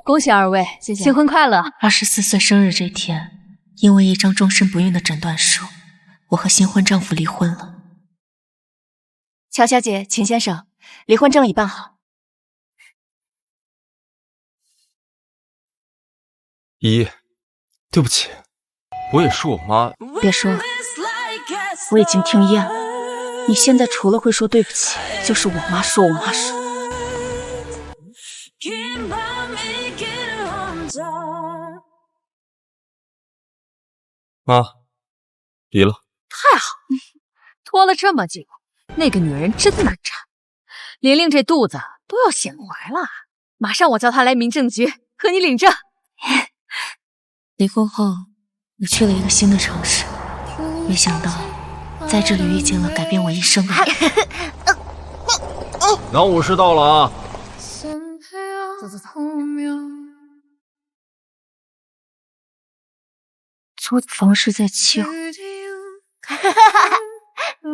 恭喜二位，谢谢，新婚快乐！24岁生日这天，因为一张终身不孕的诊断书，我和新婚丈夫离婚了。乔小姐，秦先生，离婚证已办好。姨，对不起，我也是我妈。别说了，我已经听厌了。你现在除了会说对不起，就是我妈说我妈说。妈，离了。太好，拖了这么久，那个女人真难缠。玲玲这肚子都要显怀了，马上我叫她来民政局和你领证。离婚后，我去了一个新的城市，没想到在这里遇见了改变我一生的人。南武士到了啊！走。租的房是在7号。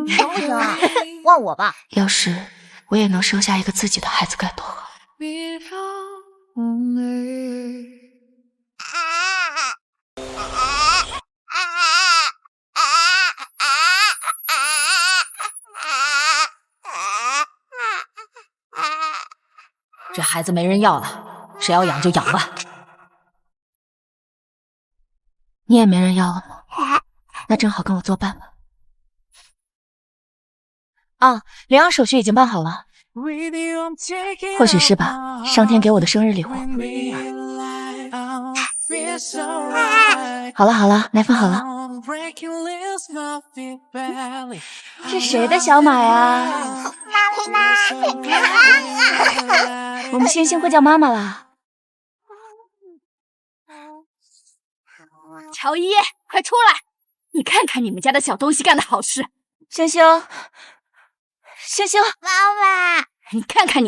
行不行啊？忘我吧。要是我也能生下一个自己的孩子该多好。这孩子没人要了，谁要养就养吧。你也没人要了吗？那正好跟我作伴吧。啊，领养手续已经办好了。或许是吧，上天给我的生日礼物。好了，奶粉好了。是谁的小马呀？我们星星会叫妈妈啦。乔伊，快出来！你看看你们家的小东西干的好事。星星，妈妈，你看看，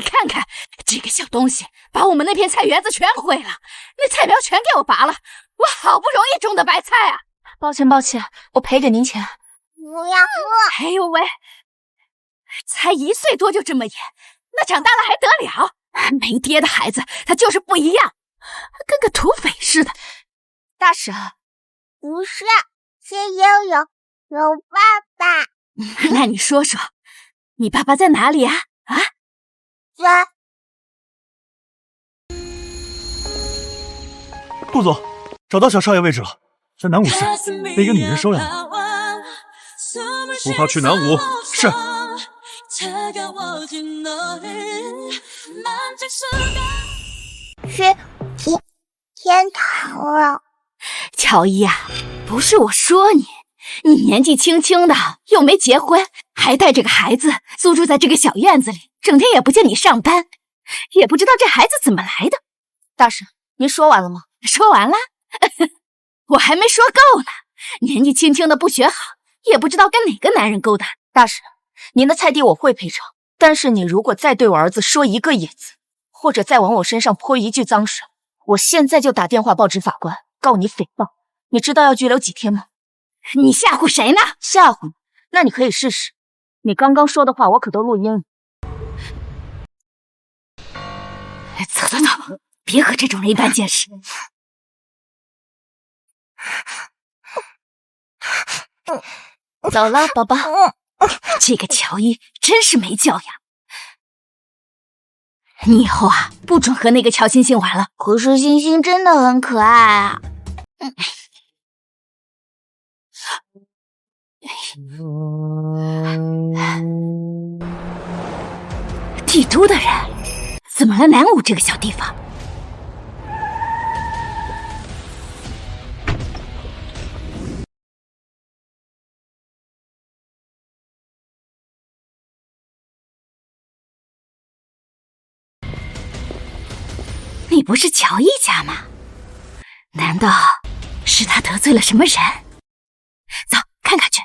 这个小东西把我们那片菜园子全毁了，那菜苗全给我拔了，我好不容易种的白菜啊！抱歉，我赔给您钱。不要！哎呦喂，才1岁多就这么野，那长大了还得了？没爹的孩子他就是不一样，跟个土匪似的。大婶，不是，是有爸爸。那你说说，你爸爸在哪里啊？在。顾总，找到小少爷位置了，在南武市被一个女人收养了。出发去南武。是。是我天堂了。乔伊啊，不是我说你年纪轻轻的又没结婚，还带着个孩子租住在这个小院子里，整天也不见你上班，也不知道这孩子怎么来的。大婶，您说完了吗？说完了。我还没说够呢，年纪轻轻的不学好，也不知道跟哪个男人勾搭。大婶，您的菜地我会赔偿，但是你如果再对我儿子说一个野字，或者再往我身上泼一句脏水，我现在就打电话报纸法官告你诽谤。你知道要拘留几天吗？你吓唬谁呢？吓唬你？那你可以试试。你刚刚说的话我可都录音了。走，别和这种人一般见识。走了，宝宝。这个乔伊真是没教养。你以后啊，不准和那个乔星星玩了。可是星星真的很可爱啊。帝都的人怎么了？南武这个小地方，你不是乔伊家吗？难道是他得罪了什么人？走，看看去。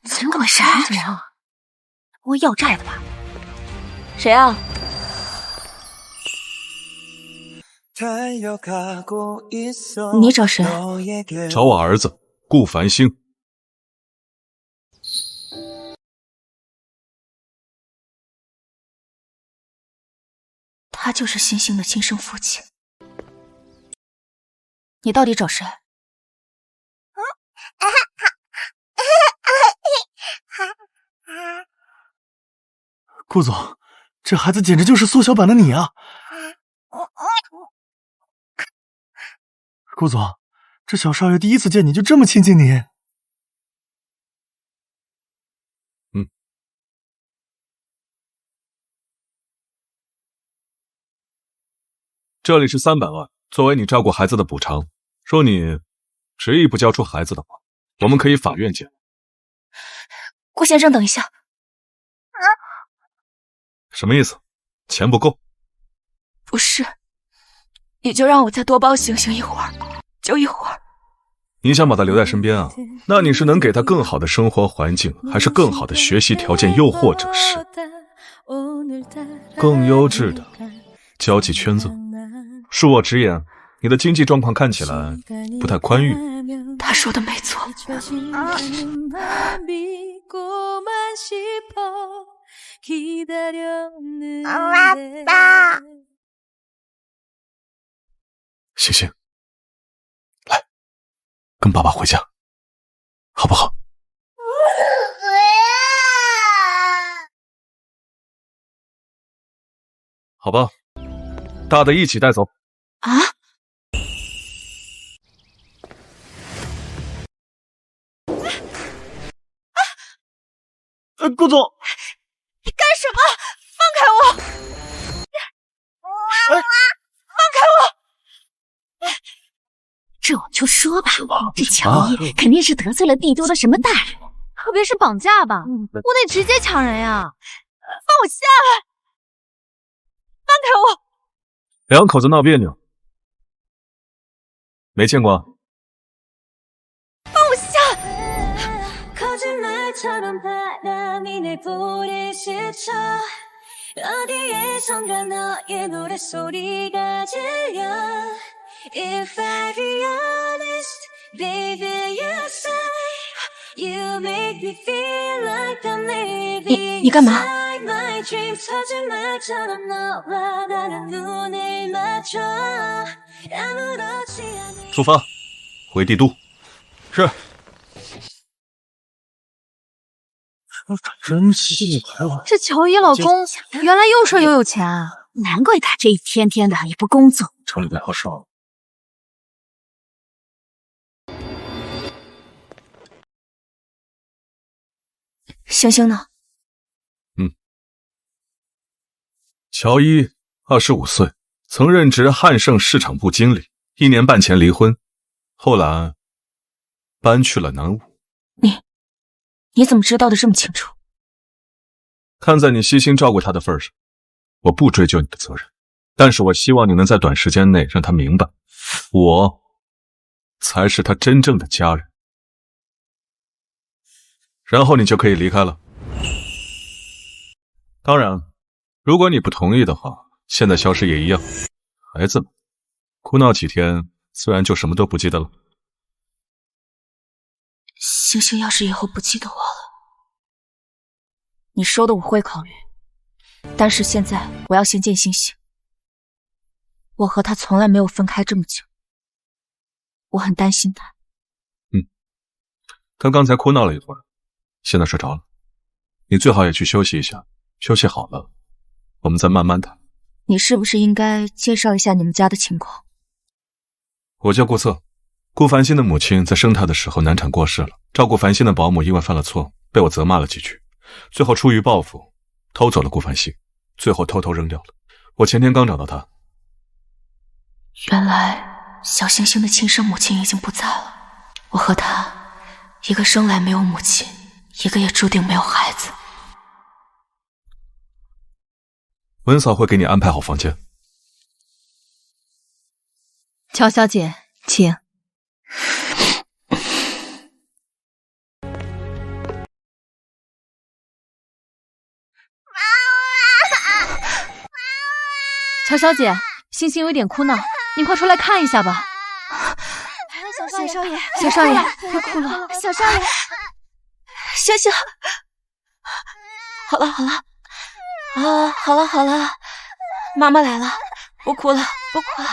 怎么回事？怎样？不会要债的吧？谁啊？你找谁？找我儿子顾繁星。他就是星星的亲生父亲。你到底找谁？顾总，这孩子简直就是缩小版的你啊！顾总，这小少爷第一次见你就这么亲近你。这里是300万，作为你照顾孩子的补偿。说你执意不交出孩子的话，我们可以法院见。顾先生，等一下。什么意思？钱不够？不是，你就让我再多帮星星一会儿，就一会儿。你想把他留在身边啊？那你是能给他更好的生活环境，还是更好的学习条件，又或者是更优质的交际圈子？恕我直言，你的经济状况看起来不太宽裕。他说的没错。爸爸，星星，来，跟爸爸回家，好不好？好吧，大的一起带走。啊！顾总，你干什么？放开我！放开我！这我就说吧，这乔伊肯定是得罪了帝都的什么大人，特别是绑架吧，我得直接抢人呀！放我下来！放开我！两口子闹别扭，没见过啊？放我下！你干嘛？出发，回帝都。是。真是排完。这乔伊老公原来又帅又有钱啊！难怪他这一天天的也不工作。城里边好少。星星呢？乔伊25岁，曾任职汉盛市场部经理，1年半前离婚，后来搬去了南武。你怎么知道的这么清楚？看在你悉心照顾他的份上，我不追究你的责任，但是我希望你能在短时间内让他明白，我才是他真正的家人。然后你就可以离开了。当然，如果你不同意的话，现在消失也一样。孩子们，哭闹几天，自然就什么都不记得了。星星要是以后不记得我了，你说的我会考虑，但是现在我要先见星星。我和他从来没有分开这么久，我很担心他。他刚才哭闹了一会儿，现在睡着了，你最好也去休息一下，休息好了，我们再慢慢谈。你是不是应该介绍一下你们家的情况？我叫顾策，顾繁星的母亲在生她的时候难产过世了，照顾繁星的保姆因为犯了错，被我责骂了几句，最后出于报复，偷走了顾繁星，最后偷偷扔掉了。我前天刚找到她。原来小星星的亲生母亲已经不在了，我和她，一个生来没有母亲，一个也注定没有孩子。文嫂会给你安排好房间。乔小姐，请。乔小姐，星星有点哭闹，您快出来看一下吧。小少爷，小少爷，别哭了。小少爷，星星，好了，好了，好了，妈妈来了。不哭了，不哭了。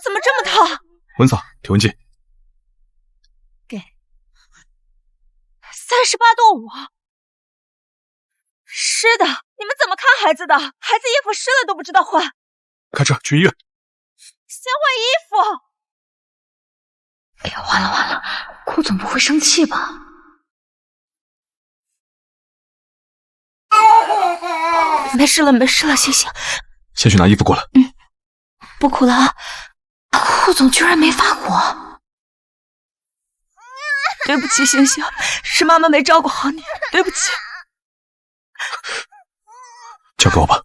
怎么这么疼？温嫂，体温计。给。38.5度。湿的，你们怎么看孩子的？孩子衣服湿了都不知道换。开车去医院。先换衣服。哎呀，完了完了，顾总不会生气吧？没事了，没事了，星星。先去拿衣服过来。不哭了啊。顾总居然没发火。对不起，星星，是妈妈没照顾好你，对不起。交给我吧。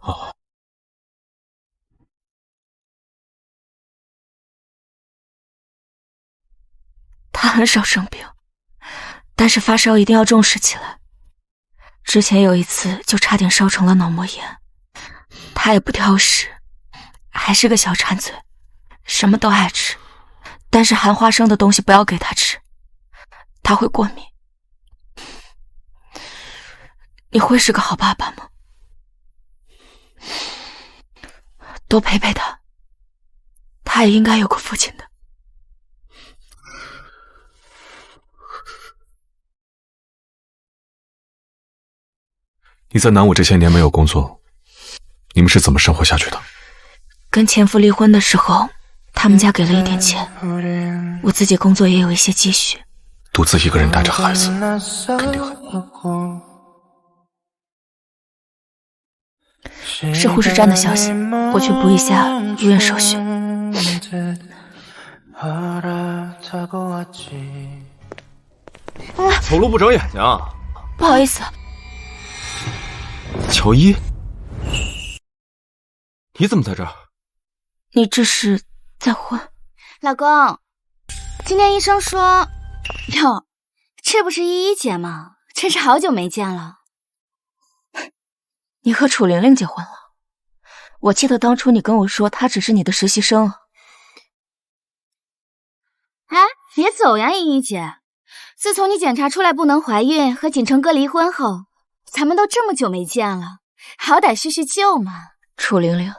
哦。他很少生病，但是发烧一定要重视起来。之前有一次就差点烧成了脑膜炎。他也不挑食，还是个小馋嘴，什么都爱吃，但是含花生的东西不要给他吃，他会过敏。你会是个好爸爸吗？多陪陪他，他也应该有个父亲的。你在南武这些年没有工作，你们是怎么生活下去的？跟前夫离婚的时候，他们家给了一点钱，我自己工作也有一些积蓄。独自一个人带着孩子，肯定很是护士站的消息，我去补一下入院手续。走路不长眼睛啊！不好意思。乔伊，你怎么在这儿？你这是再婚？老公，今天医生说，哟，这不是依依姐吗？真是好久没见了。你和楚玲玲结婚了？我记得当初你跟我说她只是你的实习生。哎，别走呀，依依姐。自从你检查出来不能怀孕，和锦城哥离婚后，咱们都这么久没见了，好歹叙叙旧嘛。楚玲玲，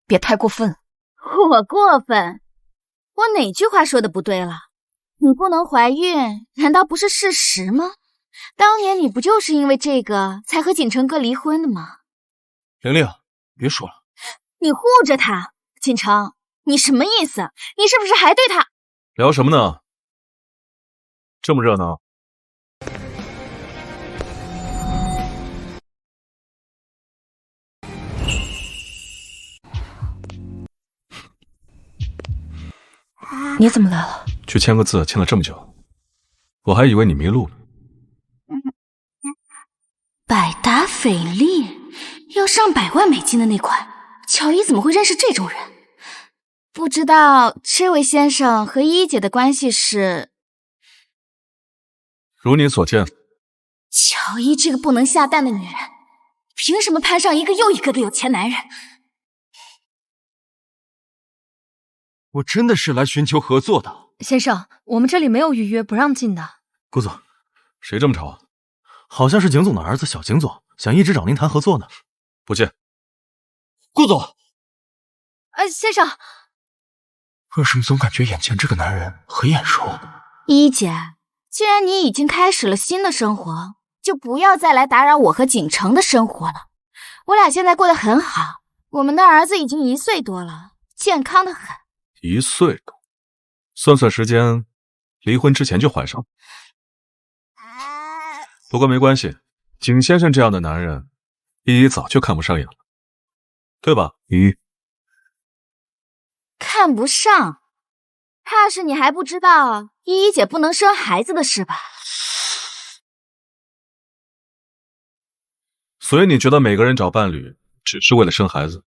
别太过分。我过分？我哪句话说的不对了？你不能怀孕，难道不是事实吗？当年你不就是因为这个才和锦城哥离婚的吗？玲玲，别说了。你护着他，锦城，你什么意思？你是不是还对他？聊什么呢？这么热闹。你怎么来了？去签个字，签了这么久，我还以为你迷路了。百达翡丽要上100万美金的那款，乔伊怎么会认识这种人？不知道这位先生和依依姐的关系是？如你所见，乔伊这个不能下蛋的女人，凭什么攀上一个又一个的有钱男人？我真的是来寻求合作的。先生，我们这里没有预约，不让进的。顾总，谁这么吵啊？好像是景总的儿子小景总，想一直找您谈合作呢。不见。顾总，先生，为什么总感觉眼前这个男人很眼熟？依依姐，既然你已经开始了新的生活，就不要再来打扰我和景城的生活了。我俩现在过得很好，我们的儿子已经1岁多了，健康的很。1岁多，算算时间，离婚之前就怀上。不过没关系，景先生这样的男人，依依早就看不上眼了，对吧？依依，看不上？怕是你还不知道依依姐不能生孩子的事吧？所以你觉得每个人找伴侣只是为了生孩子？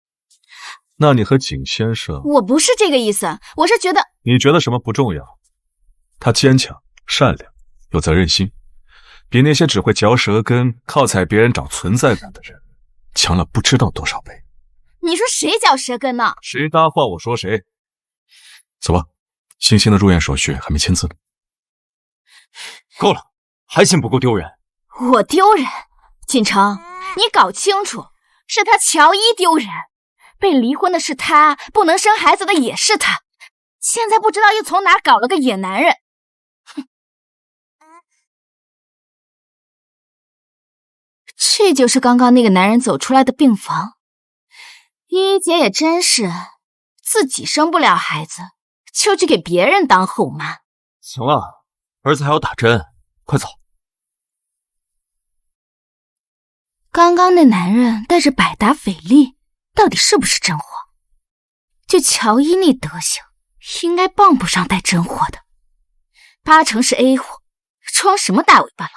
那你和景先生……我不是这个意思，我是觉得……你觉得什么不重要？他坚强、善良、有责任心，比那些只会嚼舌根、靠踩别人找存在感的人强了不知道多少倍。你说谁嚼舌根呢？谁搭话我说谁。走吧，星星的入院手续还没签字呢。够了，还嫌不够丢人？我丢人？锦城，你搞清楚，是他乔伊丢人。被离婚的是他，不能生孩子的也是他。现在不知道又从哪搞了个野男人。哼，这就是刚刚那个男人走出来的病房。依依姐也真是，自己生不了孩子，就去给别人当后妈。行了，儿子还要打针，快走。刚刚那男人带着百达翡丽，到底是不是真货？就乔伊那德行，应该傍不上带真货的，8成是 A 货，装什么大尾巴狼？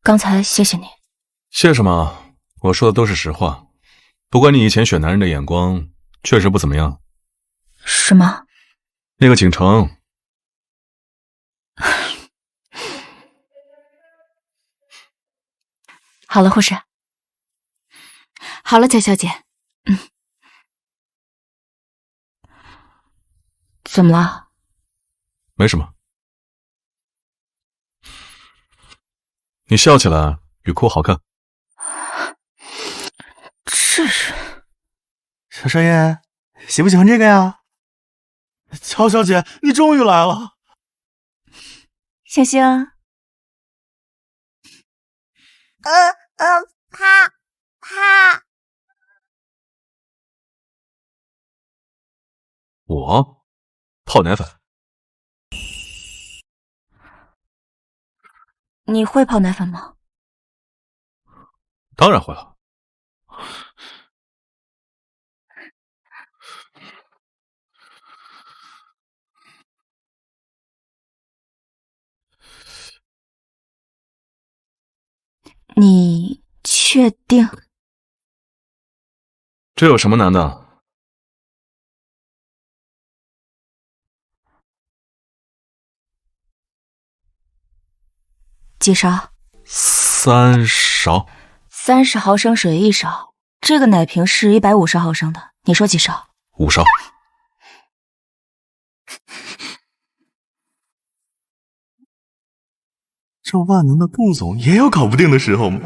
刚才谢谢你。谢什么？我说的都是实话。不过你以前选男人的眼光确实不怎么样。是吗？那个景城，好了，护士。好了，乔小姐。怎么了？没什么。你笑起来比哭好看。这是小少爷，喜不喜欢这个呀？乔小姐，你终于来了。星星。怕。我泡奶粉。你会泡奶粉吗？当然会了。你确定？这有什么难的？几勺3勺。30毫升水1勺。这个奶瓶是150毫升的，你说几勺？5勺。这万能的顾总也有搞不定的时候吗？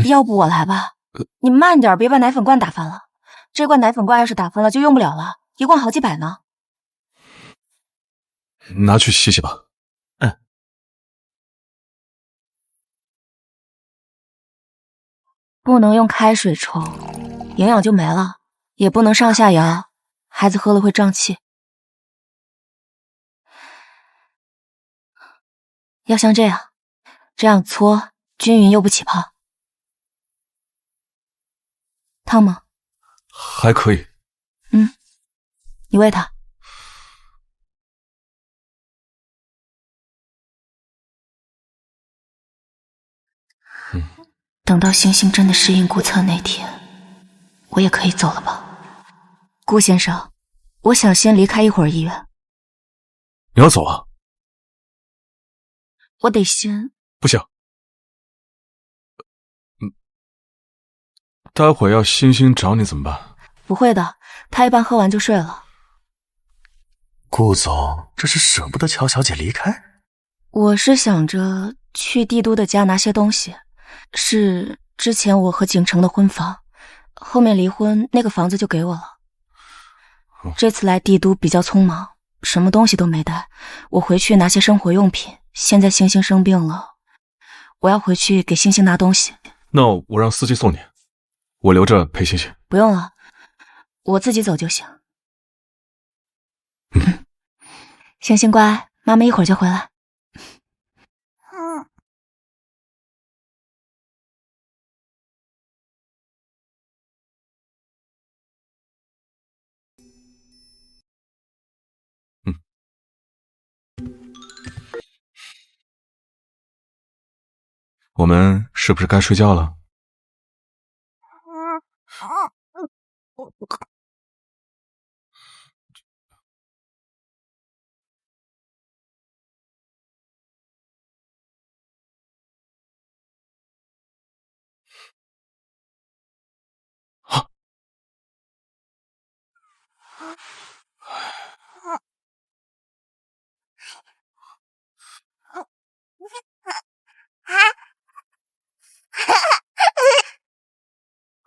要不我来吧？你慢点，别把奶粉罐打翻了。这罐奶粉罐要是打翻了就用不了了，一罐好几百呢。拿去洗洗吧。不能用开水冲，营养就没了。也不能上下摇，孩子喝了会胀气。要像这样搓，均匀又不起泡。烫吗？还可以。你喂他。等到星星真的适应顾测那天，我也可以走了吧？顾先生，我想先离开一会儿医院。你要走啊？我得先……不行。待会要星星找你怎么办？不会的，他一般喝完就睡了。顾总，这是舍不得乔小姐离开？我是想着去帝都的家拿些东西，是之前我和景城的婚房，后面离婚那个房子就给我了。这次来帝都比较匆忙，什么东西都没带，我回去拿些生活用品。现在星星生病了，我要回去给星星拿东西。那我让司机送你，我留着陪星星。不用了，我自己走就行。星星乖，妈妈一会儿就回来。我们是不是该睡觉了？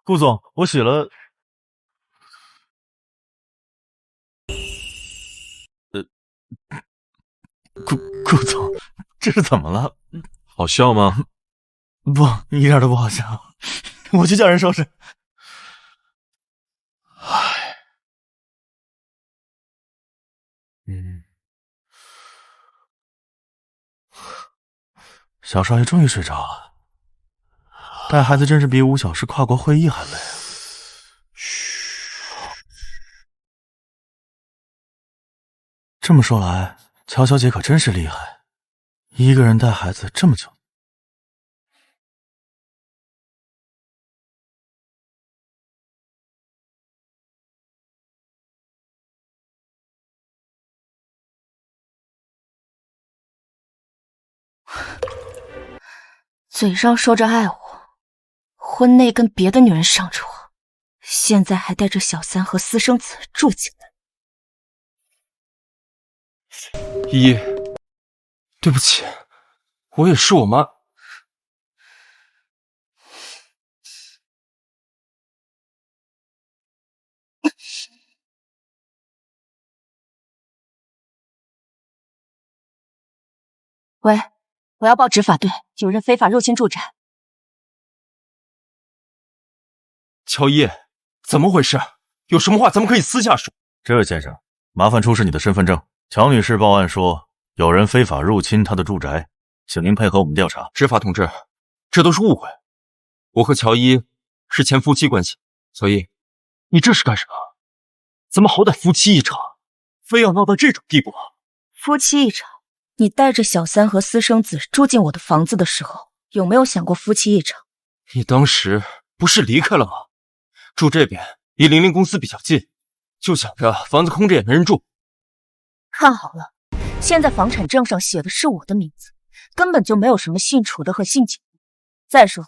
顾总，我洗了。顾总，这是怎么了？好笑吗？不，一点都不好笑。我去叫人收拾。唉，小少爷终于睡着了。带孩子真是比5小时跨国会议还累啊！这么说来，乔小姐可真是厉害，一个人带孩子这么久。嘴上说着爱我，婚内跟别的女人上床，现在还带着小三和私生子住进来。依依，对不起，我也是我妈。喂，我要报执法队，有人非法入侵住宅。乔伊，怎么回事？有什么话咱们可以私下说。这位先生，麻烦出示你的身份证。乔女士报案说有人非法入侵她的住宅，请您配合我们调查。执法同志，这都是误会。我和乔伊是前夫妻关系，所以你这是干什么？咱们好歹夫妻一场，非要闹到这种地步？夫妻一场？你带着小三和私生子住进我的房子的时候，有没有想过夫妻一场？你当时不是离开了吗？住这边离00公司比较近，就想着房子空着也没人住。看好了，现在房产证上写的是我的名字，根本就没有什么姓楚的和姓景的。再说，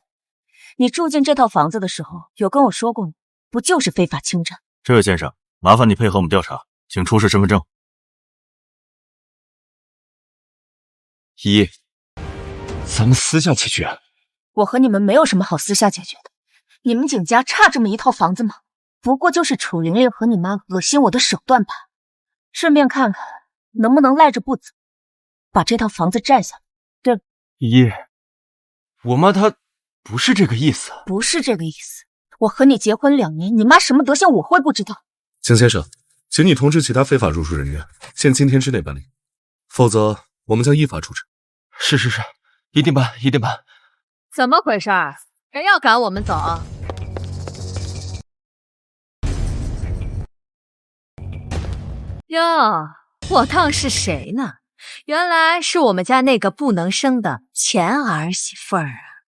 你住进这套房子的时候，有跟我说过吗？不就是非法侵占？这位先生，麻烦你配合我们调查，请出示身份证。依依，咱们私下解决。我和你们没有什么好私下解决的。你们景家差这么一套房子吗？不过就是楚玲玲和你妈恶心我的手段吧。顺便看看能不能赖着不走，把这套房子占下来。对了，依依，我妈她不是这个意思。不是这个意思。我和你结婚2年，你妈什么德行我会不知道？景先生，请你通知其他非法入住人员，限今天之内办理，否则我们将依法处置。是，一定办，一定办。怎么回事？谁要赶我们走？哟，我当是谁呢？原来是我们家那个不能生的前儿媳妇儿啊！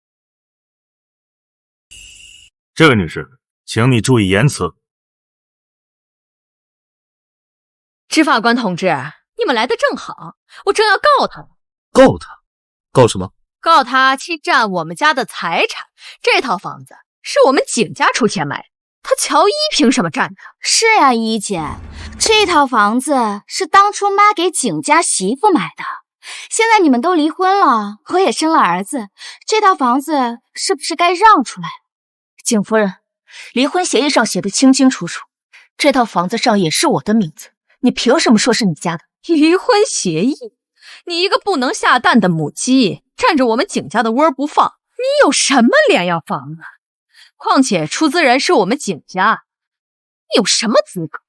这位女士，请你注意言辞。执法官同志，你们来的正好，我正要告他呢。告他？告什么？告他侵占我们家的财产。这套房子是我们景家出钱买的，他乔伊凭什么占呢？是呀，依姐，这套房子是当初妈给景家媳妇买的，现在你们都离婚了，我也生了儿子，这套房子是不是该让出来？景夫人，离婚协议上写的清清楚楚，这套房子上也是我的名字，你凭什么说是你家的？离婚协议？你一个不能下蛋的母鸡，占着我们景家的窝不放，你有什么脸要房啊？况且出资人是我们景家，你有什么资格？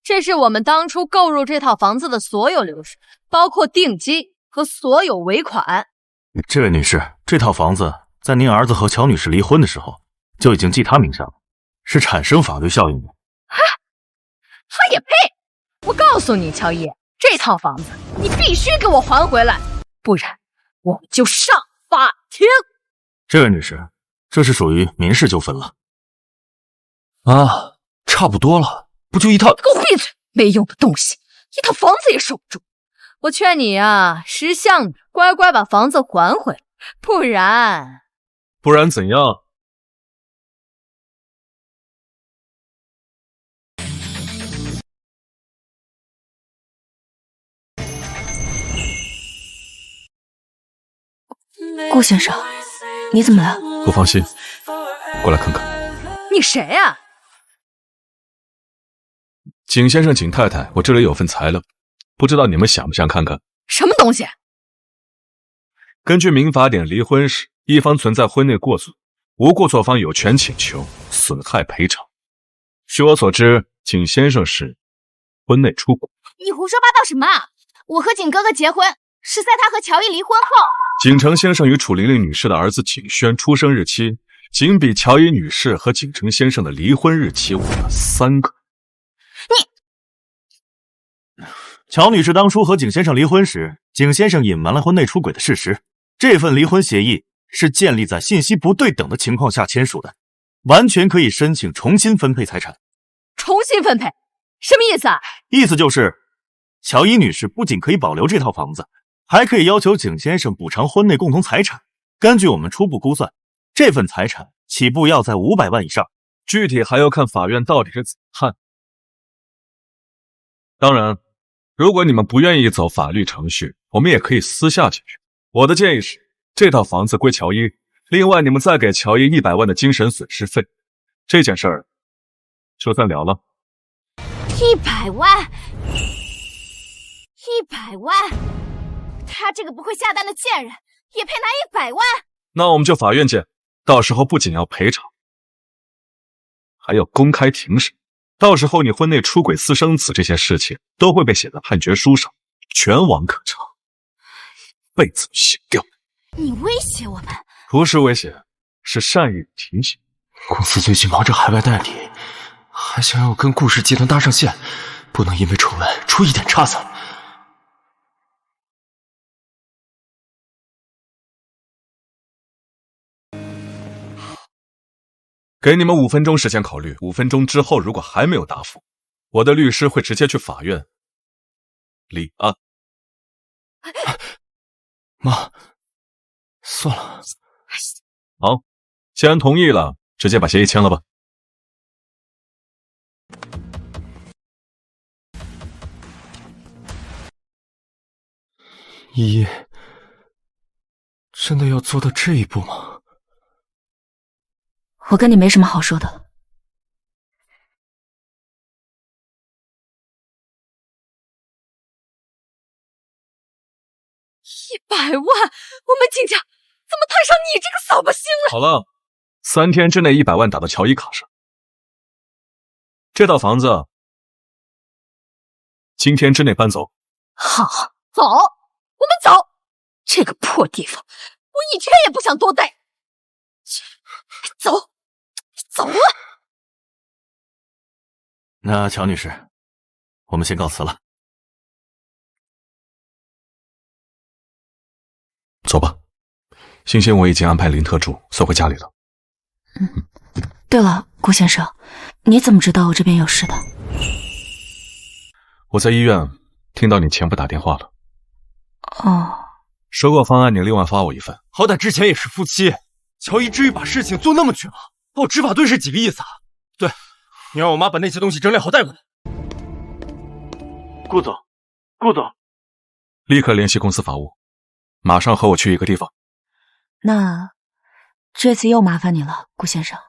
这是我们当初购入这套房子的所有流水，包括定金和所有尾款。这位女士，这套房子在您儿子和乔女士离婚的时候就已经记她名下了，是产生法律效应的。他也配！我告诉你，乔伊，这套房子你必须给我还回来，不然我们就上法庭。这位女士，这是属于民事纠纷了。啊，差不多了，不就一套？给我闭嘴！没用的东西，一套房子也守不住。我劝你啊，识相的，乖乖把房子还回来，不然怎样？顾先生，你怎么了？不放心，过来看看。你谁啊？景先生、景太太，我这里有份材料，不知道你们想不想看看？什么东西？根据民法典，离婚时一方存在婚内过错，无过错方有权请求损害赔偿。据我所知，景先生是婚内出轨。你胡说八道什么？我和景哥哥结婚是在他和乔伊离婚后。景成先生与楚玲玲女士的儿子景轩出生日期仅比乔伊女士和景成先生的离婚日期晚了3个。乔女士当初和景先生离婚时，景先生隐瞒了婚内出轨的事实。这份离婚协议是建立在信息不对等的情况下签署的，完全可以申请重新分配财产。重新分配？什么意思啊？意思就是，乔伊女士不仅可以保留这套房子，还可以要求景先生补偿婚内共同财产。根据我们初步估算，这份财产起步要在500万以上，具体还要看法院到底是怎么判。当然，如果你们不愿意走法律程序，我们也可以私下解决。我的建议是，这套房子归乔伊，另外你们再给乔伊100万的精神损失费，这件事儿就算了了。100万，100万，他这个不会下蛋的贱人也配拿100万？那我们就法院见，到时候不仅要赔偿，还要公开庭审。到时候你婚内出轨、私生子这些事情都会被写在判决书上，全网可查，被子洗掉。你威胁我们？不是威胁，是善意提醒。公司最近忙着海外代理，还想要跟顾氏集团搭上线，不能因为丑闻出一点差错。给你们5分钟时间考虑，5分钟之后如果还没有答复，我的律师会直接去法院立案。妈，算了。好，既然同意了，直接把协议签了吧。依依，真的要做到这一步吗？我跟你没什么好说的。100万，我们景家怎么摊上你这个扫把星了？好了，3天之内100万打到乔伊卡上。这套房子今天之内搬走。好，走，我们走。这个破地方，我一天也不想多待。走，走啊！那乔女士，我们先告辞了。走吧，星星我已经安排林特助送回家里了。对了，顾先生，你怎么知道我这边有事的？我在医院听到你前夫打电话了。哦，收购方案你另外发我一份。好歹之前也是夫妻，乔伊至于把事情做那么绝吗？报执法队是几个意思啊？对，你让我妈把那些东西整理好带过来。顾总，顾总，立刻联系公司法务，马上和我去一个地方。那这次又麻烦你了，顾先生。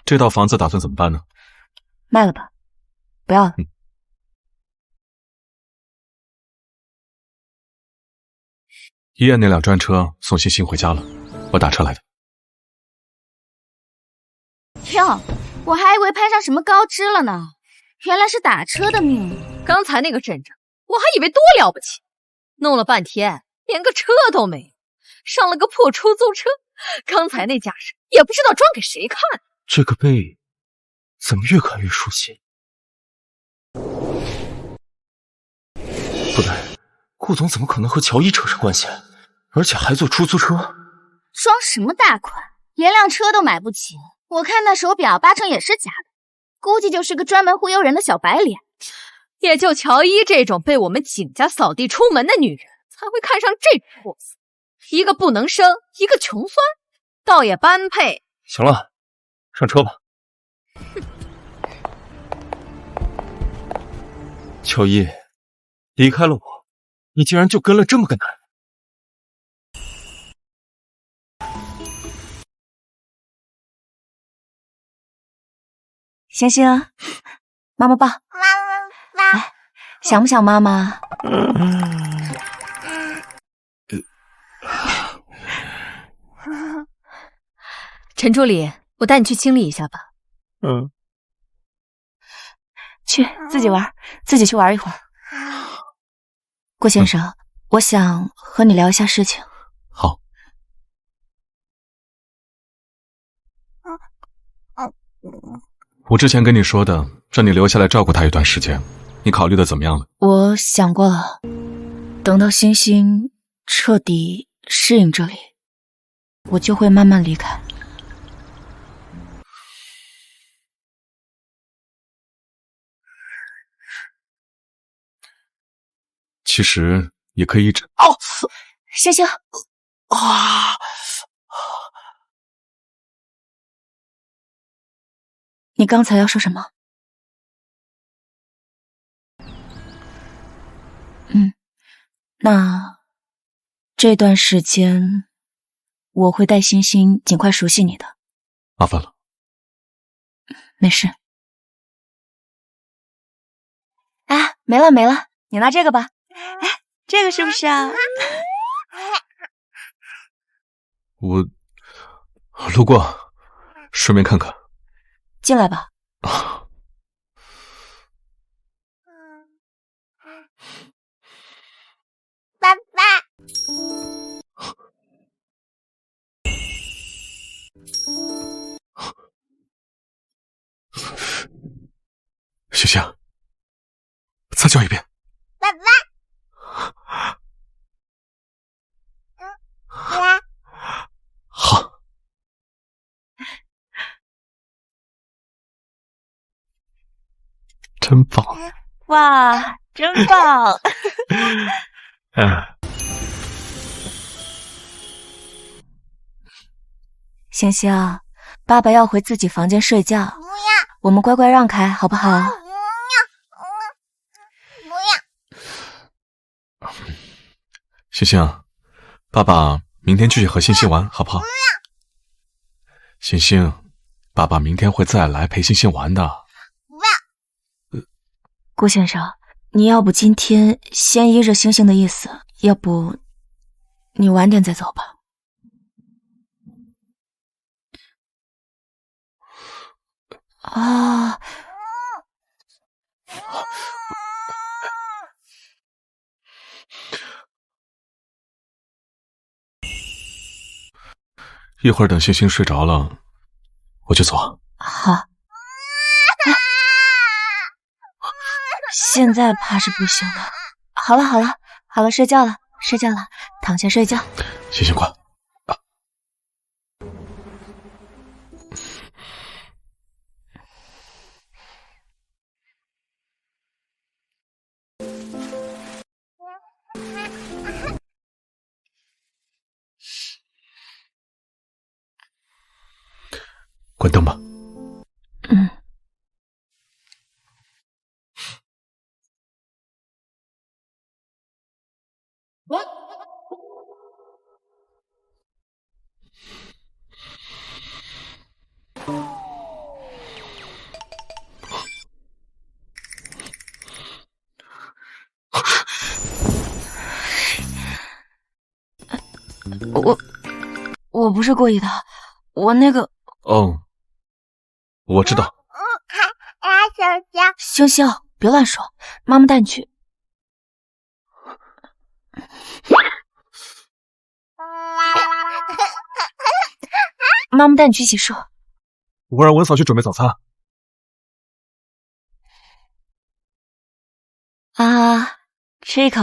这套房子打算怎么办呢？卖了吧，不要了。医院那辆专车送星星回家了，我打车来的。哟，我还以为攀上什么高枝了呢，原来是打车的命。刚才那个阵仗，我还以为多了不起，弄了半天连个车都没有，上了个破出租车。刚才那架势也不知道装给谁看。这个背怎么越看越熟悉？不对，顾总怎么可能和乔伊扯上关系？而且还坐出租车？装什么大款，连辆车都买不起。我看那手表8成也是假的，估计就是个专门忽悠人的小白脸。也就乔伊这种被我们景家扫地出门的女人才会看上这种货色，一个不能生，一个穷酸，倒也般配。行了，上车吧。乔伊，离开了我，你竟然就跟了这么个男人。星星，妈妈抱。来，想不想妈妈？陈助理，我带你去清理一下吧。去，自己玩，自己去玩一会儿。顾先生，我想和你聊一下事情。好。我之前跟你说的，让你留下来照顾他一段时间，你考虑的怎么样了？我想过了，等到星星彻底适应这里，我就会慢慢离开。其实也可以一直……哦，星星，你刚才要说什么？那这段时间我会带星星尽快熟悉你的。麻烦了。没事。啊，没了，你拿这个吧。哎，这个是不是啊？我路过，顺便看看。进来吧。爸爸，星星，再叫一遍。爸爸，好。真棒！哇，真棒！星星，爸爸要回自己房间睡觉，不要，我们乖乖让开，好不好？不要。星星，爸爸明天继续和星星玩，好不好？星星，爸爸明天会再来陪星星玩的。顾先生，你要不今天先依着星星的意思，要不你晚点再走吧。啊！一会儿等星星睡着了，我就走。好。现在怕是不行了。好了，睡觉了，躺下睡觉。星星乖。关灯吧。我不是故意的，我那个……哦，我知道。星星，别乱说，妈妈带你去。妈妈带你去洗漱。我让文嫂去准备早餐。啊，吃一口。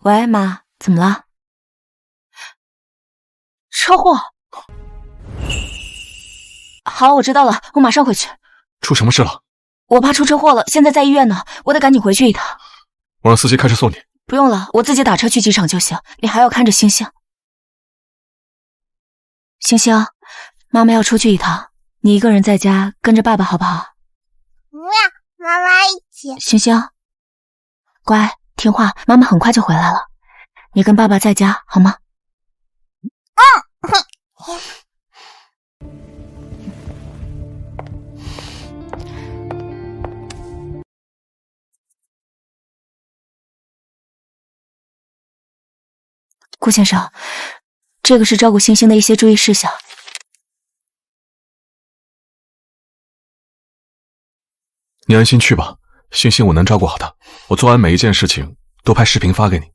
喂，妈，怎么了？车祸。好，我知道了，我马上回去。出什么事了？我爸出车祸了，现在在医院呢，我得赶紧回去一趟。我让司机开车送你。不用了，我自己打车去机场就行。你还要看着星星。星星，妈妈要出去一趟，你一个人在家跟着爸爸好不好？不要，妈妈一起。星星，乖，听话，妈妈很快就回来了。你跟爸爸在家好吗？顾先生，这个是照顾星星的一些注意事项。你安心去吧，星星我能照顾好她。我做完每一件事情都拍视频发给你，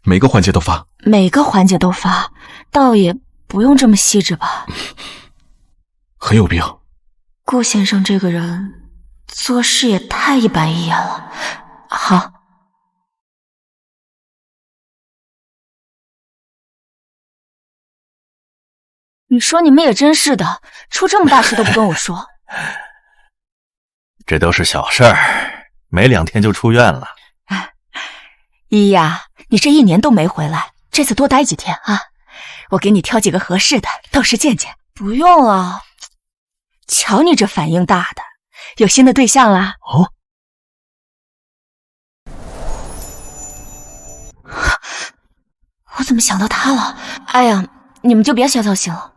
每个环节都发。每个环节都发，倒也不用这么细致吧？很有必要。顾先生这个人做事也太一板一眼了。好。你说你们也真是的，出这么大事都不跟我说。这都是小事儿，没2天就出院了。依依呀，你这1年都没回来，这次多待几天啊！我给你挑几个合适的，到时见见。不用了，瞧你这反应大的，有新的对象啦？哦，我怎么想到他了？哎呀，你们就别瞎操心了。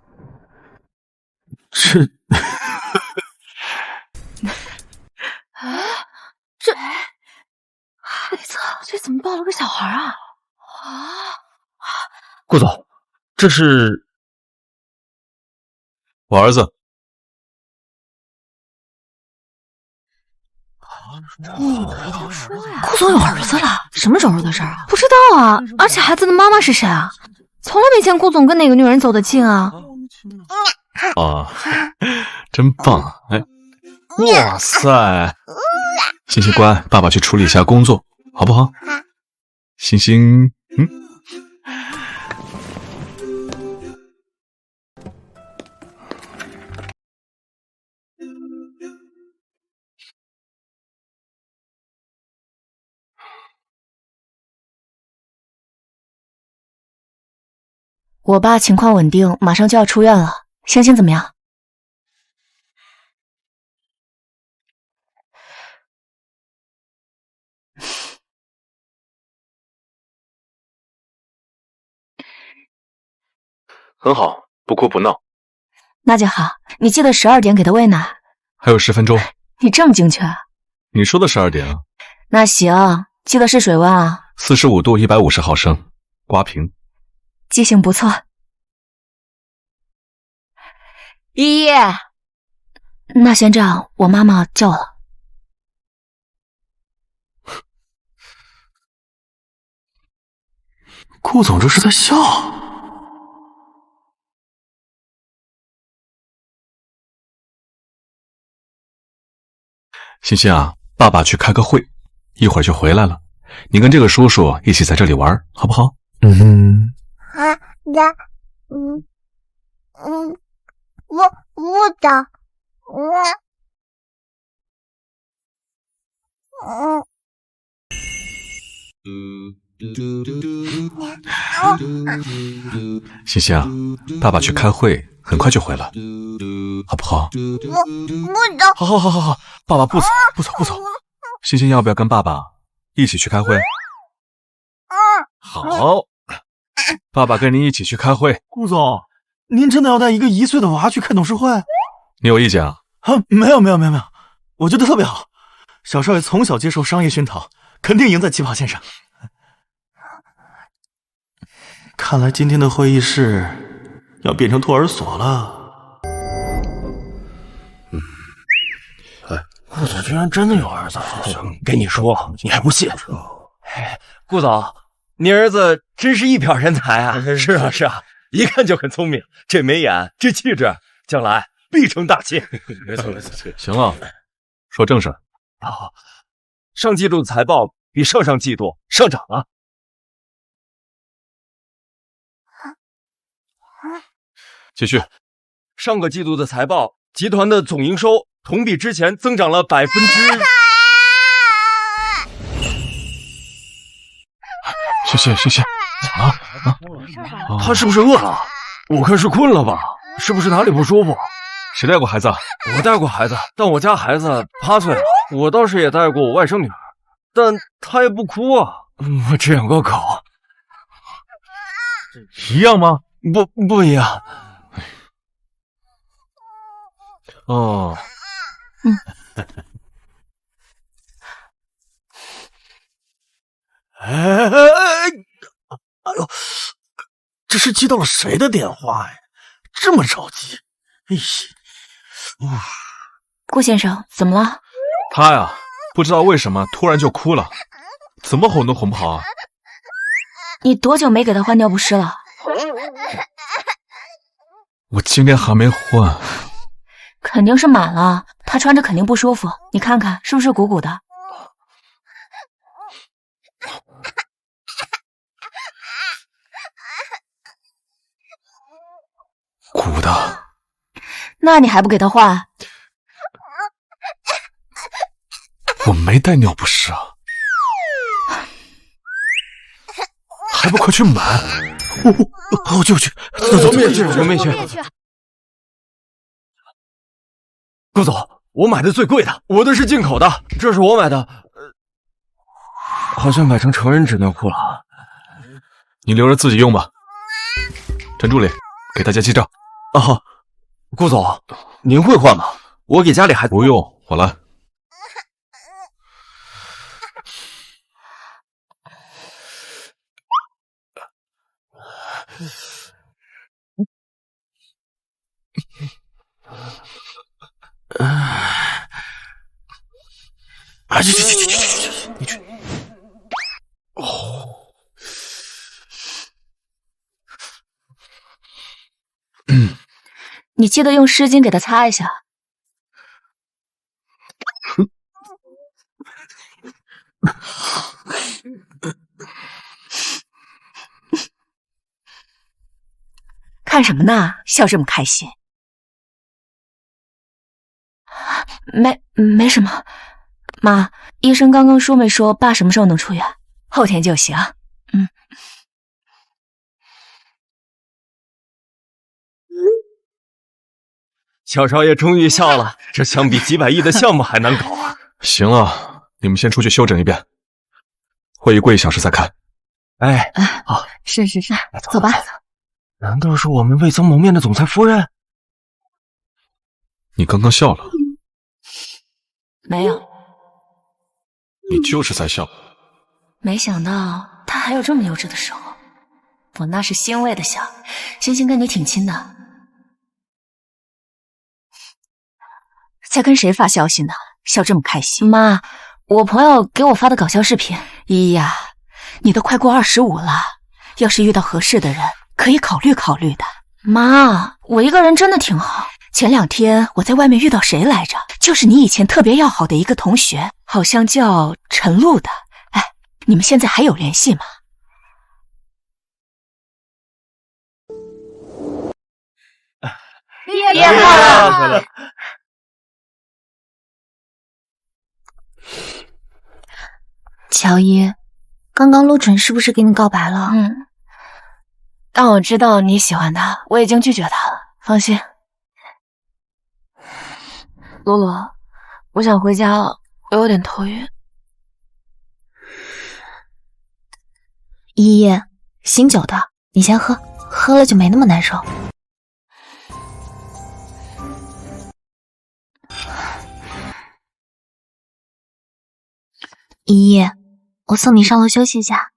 这孩子，这怎么抱了个小孩啊？顾总，这是我儿子。顾总有儿子了？什么时候的事啊？不知道啊，而且孩子的妈妈是谁啊？从来没见顾总跟哪个女人走得近啊。啊，真棒！哎，哇塞！星星乖，爸爸去处理一下工作，好不好？星星，我爸情况稳定，马上就要出院了。星星怎么样？很好，不哭不闹。那就好，你记得12点给他喂奶。还有10分钟。你这么精确啊？你说的12点啊？那行，记得试水温啊。45度150毫升，刮平。记性不错。依依，那先这样，我妈妈叫我了。顾总这是在笑。星星啊，爸爸去开个会，一会儿就回来了。你跟这个叔叔一起在这里玩，好不好？不的，星星啊，爸爸去开会，很快就回来，好不好？不的。好，爸爸不走。星星要不要跟爸爸一起去开会？好，爸爸跟你一起去开会。顾总，您真的要带一个1岁的娃去开董事会？你有意见啊？没有，我觉得特别好。小少爷从小接受商业熏陶，肯定赢在起跑线上。看来今天的会议室要变成托儿所了。顾总居然真的有儿子，跟你说你还不信？顾总，你儿子真是一表人才啊！是啊，一看就很聪明，这眉眼，这气质，将来必成大器。没错。行了，说正事。上季度的财报比上季度上涨了。继续。上个季度的财报，集团的总营收同比之前增长了%。星星，他是不是饿了？我看是困了吧？是不是哪里不舒服？谁带过孩子？我带过孩子，但我家孩子8岁了。我倒是也带过我外甥女儿，但她也不哭啊。我这2个口一样吗？不一样。哦，哎呦，这是接到了谁的电话呀？这么着急？哎呀，顾先生，怎么了？他呀，不知道为什么突然就哭了，怎么哄都哄不好啊。你多久没给他换尿不湿了？我今天还没换。肯定是满了，他穿着肯定不舒服，你看看是不是鼓鼓的？鼓的。那你还不给他换？我没带尿不湿啊，还不快去买！我就去，我们也去。顾总，我买的最贵的，我的是进口的，这是我买的，好像买成成人纸尿裤了。你留着自己用吧。陈助理，给大家记账。啊，顾总，您会换吗？我给家里孩子不用，我来。去，你去。哦，你记得用湿巾给他擦一下。看什么呢？笑这么开心？没什么。妈，医生刚刚说没说爸什么时候能出院？后天就行。小少爷终于笑了，这相比几百亿的项目还难搞啊！行了，你们先出去休整一遍，会议过1小时再开。哎，好，是，走吧。难道是我们未曾谋面的总裁夫人？你刚刚笑了？没有。你就是在笑。没想到他还有这么幼稚的时候，我那是欣慰的笑。星星跟你挺亲的，在跟谁发消息呢？笑这么开心？妈，我朋友给我发的搞笑视频。依依呀，你都快过25了，要是遇到合适的人，可以考虑考虑的。妈，我一个人真的挺好。前2天我在外面遇到谁来着？就是你以前特别要好的一个同学，好像叫陈露的。哎，你们现在还有联系吗？毕业快乐！乔伊，刚刚陆晨是不是给你告白了？但我知道你喜欢他，我已经拒绝他了，放心。露露，我想回家了，我有点头晕。依依，醒酒的，你先喝，喝了就没那么难受。依依，我送你上楼休息一下。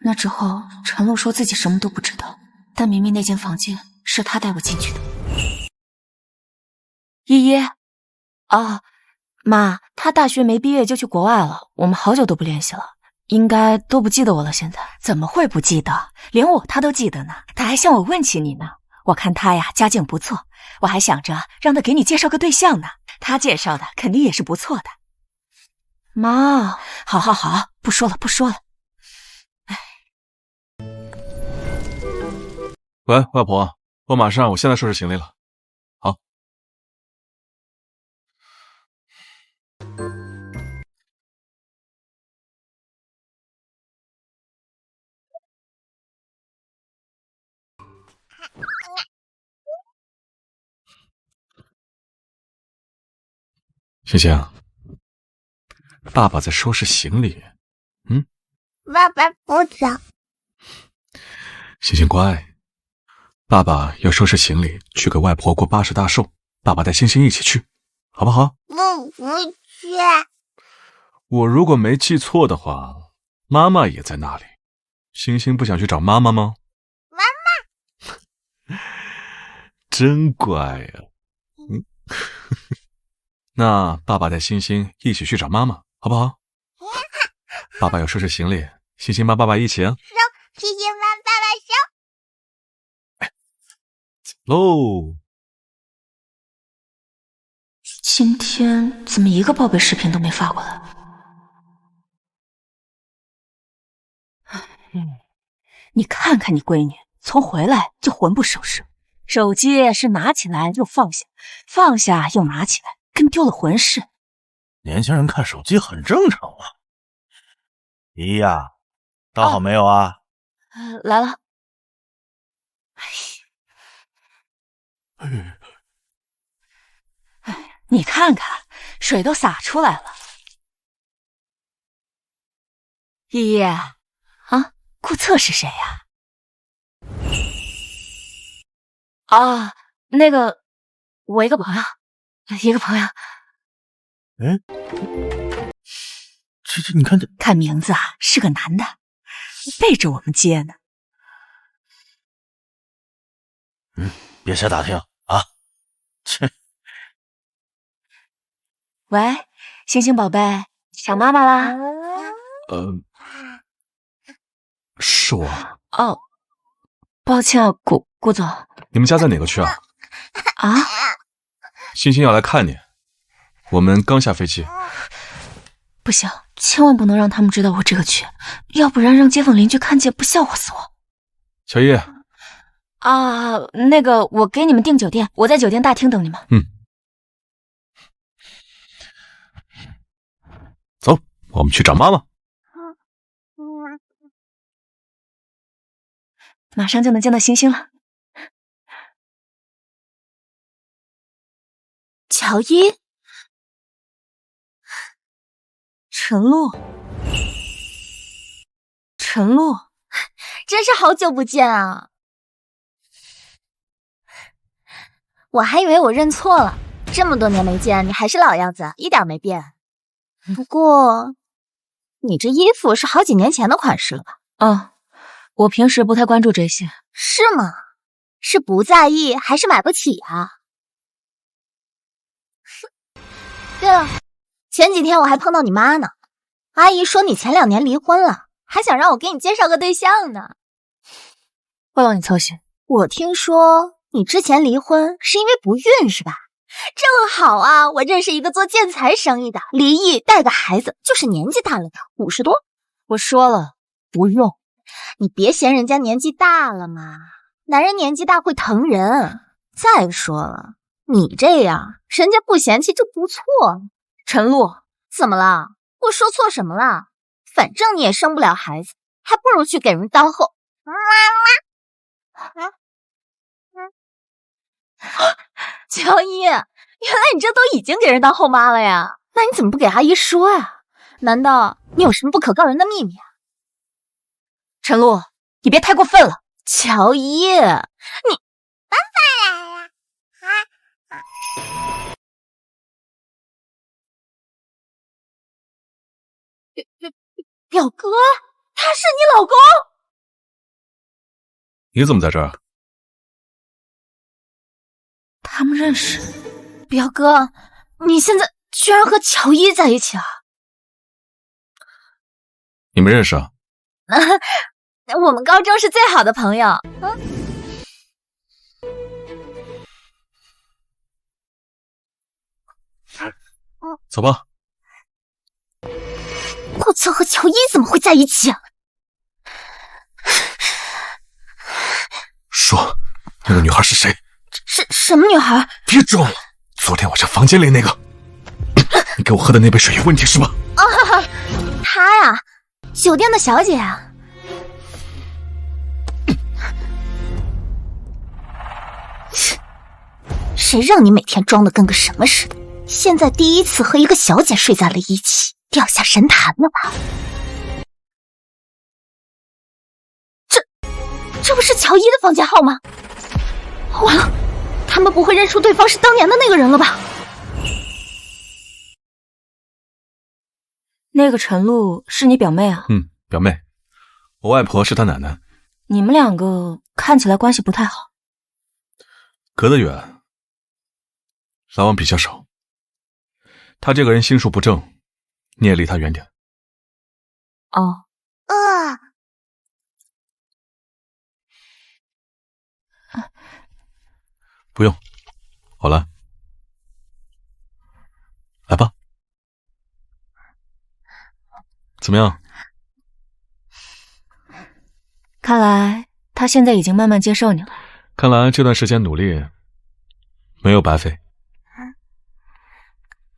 那之后，陈露说自己什么都不知道，但明明那间房间是他带我进去的。依依，啊，妈，他大学没毕业就去国外了，我们好久都不联系了，应该都不记得我了。现在怎么会不记得？连我他都记得呢，他还向我问起你呢。我看他呀，家境不错，我还想着让他给你介绍个对象呢。他介绍的肯定也是不错的。妈，好，不说了。喂，外婆，我现在收拾行李了。好。星星，爸爸在收拾行李。爸爸不走。星星乖，爸爸要收拾行李去给外婆过80大寿，爸爸带星星一起去，好不好？不去。我如果没记错的话，妈妈也在那里。星星不想去找妈妈吗？妈妈，真乖呀。那爸爸带星星一起去找妈妈，好不好？爸爸要收拾行李，星星帮爸爸一起啊。星星帮爸爸收。走喽。今天怎么一个报备视频都没发过来？你看看你闺女，从回来就魂不守舍，手机是拿起来又放下，放下又拿起来，跟丢了魂似的。年轻人看手机很正常嘛。姨呀，倒好没有啊？来了。你看看，水都洒出来了。依依啊，顾策是谁呀？啊，那个，我一个朋友。这你看这，看名字啊，是个男的，背着我们接呢。别瞎打听啊！切。喂，星星宝贝，想妈妈啦？是我。哦，抱歉啊，顾总。你们家在哪个区啊？啊？星星要来看你，我们刚下飞机。不行，千万不能让他们知道我这个区，要不然让街坊邻居看见不笑话死我。小叶。啊，那个，我给你们订酒店，我在酒店大厅等你们。走，我们去找妈妈。马上就能见到星星了。乔伊，陈露，真是好久不见啊！我还以为我认错了，这么多年没见，你还是老样子，一点没变。不过，你这衣服是好几年前的款式了吧？我平时不太关注这些。是吗？是不在意还是买不起啊？对了，前几天我还碰到你妈呢，阿姨说你前2年离婚了，还想让我给你介绍个对象呢。不劳你操心。我听说你之前离婚是因为不孕是吧？正好啊，我认识一个做建材生意的，离异带个孩子，就是年纪大了点，50多。我说了，不用。你别嫌人家年纪大了嘛，男人年纪大会疼人。再说了，你这样人家不嫌弃就不错。陈露，怎么了？我说错什么了？反正你也生不了孩子，还不如去给人当后。乔伊，原来你这都已经给人当后妈了呀？那你怎么不给阿姨说呀？难道你有什么不可告人的秘密啊？陈露，你别太过分了。乔伊，你爸爸来了表哥，他是你老公？你怎么在这儿？他们认识。表哥，你现在居然和乔伊在一起了？你们认识啊？我们高中是最好的朋友。走吧。顾策和乔伊怎么会在一起啊？说，那个女孩是谁？什么女孩？别装了，昨天晚上房间里那个，你给我喝的那杯水有问题是吧？她呀，酒店的小姐啊。谁让你每天装的跟个什么似的？现在第一次和一个小姐睡在了一起，掉下神坛了吧？这不是乔伊的房间号吗？完了，他们不会认出对方是当年的那个人了吧？那个陈露是你表妹啊？表妹，我外婆是她奶奶。你们两个看起来关系不太好。隔得远，来往比较少。她这个人心术不正，你也离她远点。哦。不用，我来。来吧。怎么样？看来他现在已经慢慢接受你了。看来这段时间努力没有白费。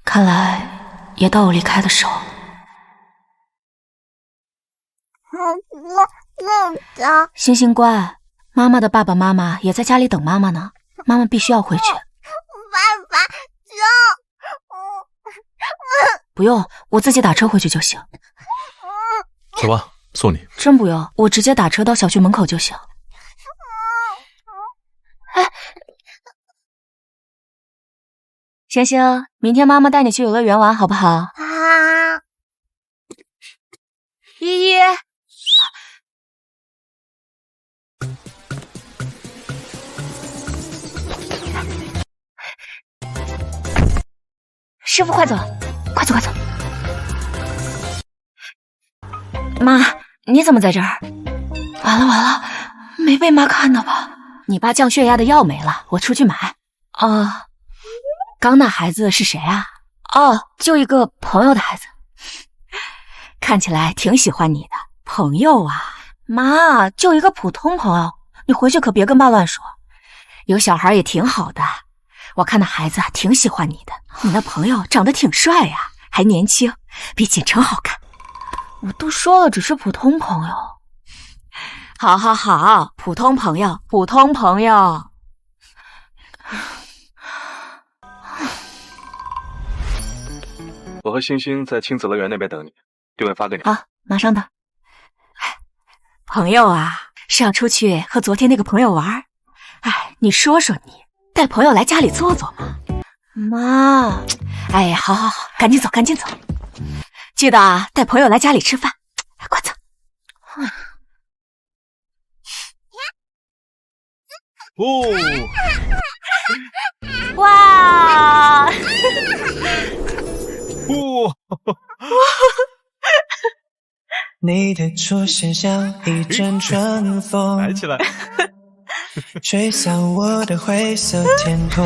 看来也到我离开的时候。星星乖，妈妈的爸爸妈妈也在家里等妈妈呢，妈妈必须要回去。爸爸，不用，我自己打车回去就行。走吧，送你。真不用，我直接打车到小区门口就行。星星，明天妈妈带你去游乐园玩好不好？啊！依依，师傅快走，快走快走！妈，你怎么在这儿？完了完了，没被妈看到吧？你爸降血压的药没了，我出去买。啊，刚那孩子是谁啊？哦，就一个朋友的孩子，看起来挺喜欢你的。朋友啊？妈，就一个普通朋友，你回去可别跟爸乱说。有小孩也挺好的，我看那孩子挺喜欢你的。你那朋友长得挺帅呀，还年轻，比锦城好看。我都说了，只是普通朋友。好好好，普通朋友，普通朋友。我和星星在亲子乐园那边等你，定位发给你。好，马上到。朋友啊，是要出去和昨天那个朋友玩。哎，你说说你，带朋友来家里坐坐嘛。妈，哎呀，好好好，赶紧走赶紧走，记得带朋友来家里吃饭，快走。哇！你的出现像一阵春风，来起来，吹向我的灰色天空，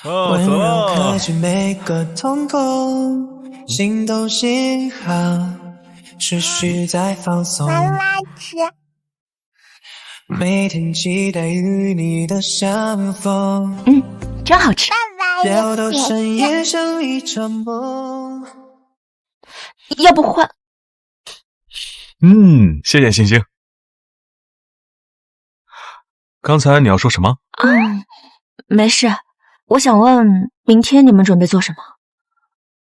温柔克制每个瞳孔，心动信号持续在放松。妈妈吃。每天期待与你的相逢，真好吃。聊到深夜像一场梦。要不换？谢谢星星。刚才你要说什么？没事。我想问，明天你们准备做什么？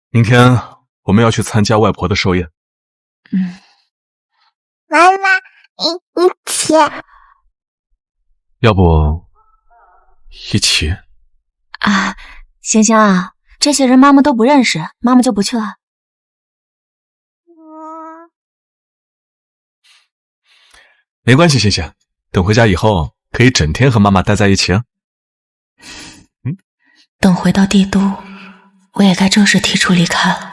明天我们要去参加外婆的寿宴。妈妈，一起。要不一起？啊，星星啊，这些人妈妈都不认识，妈妈就不去了。没关系，星星，等回家以后可以整天和妈妈待在一起啊。等回到帝都，我也该正式提出离开了。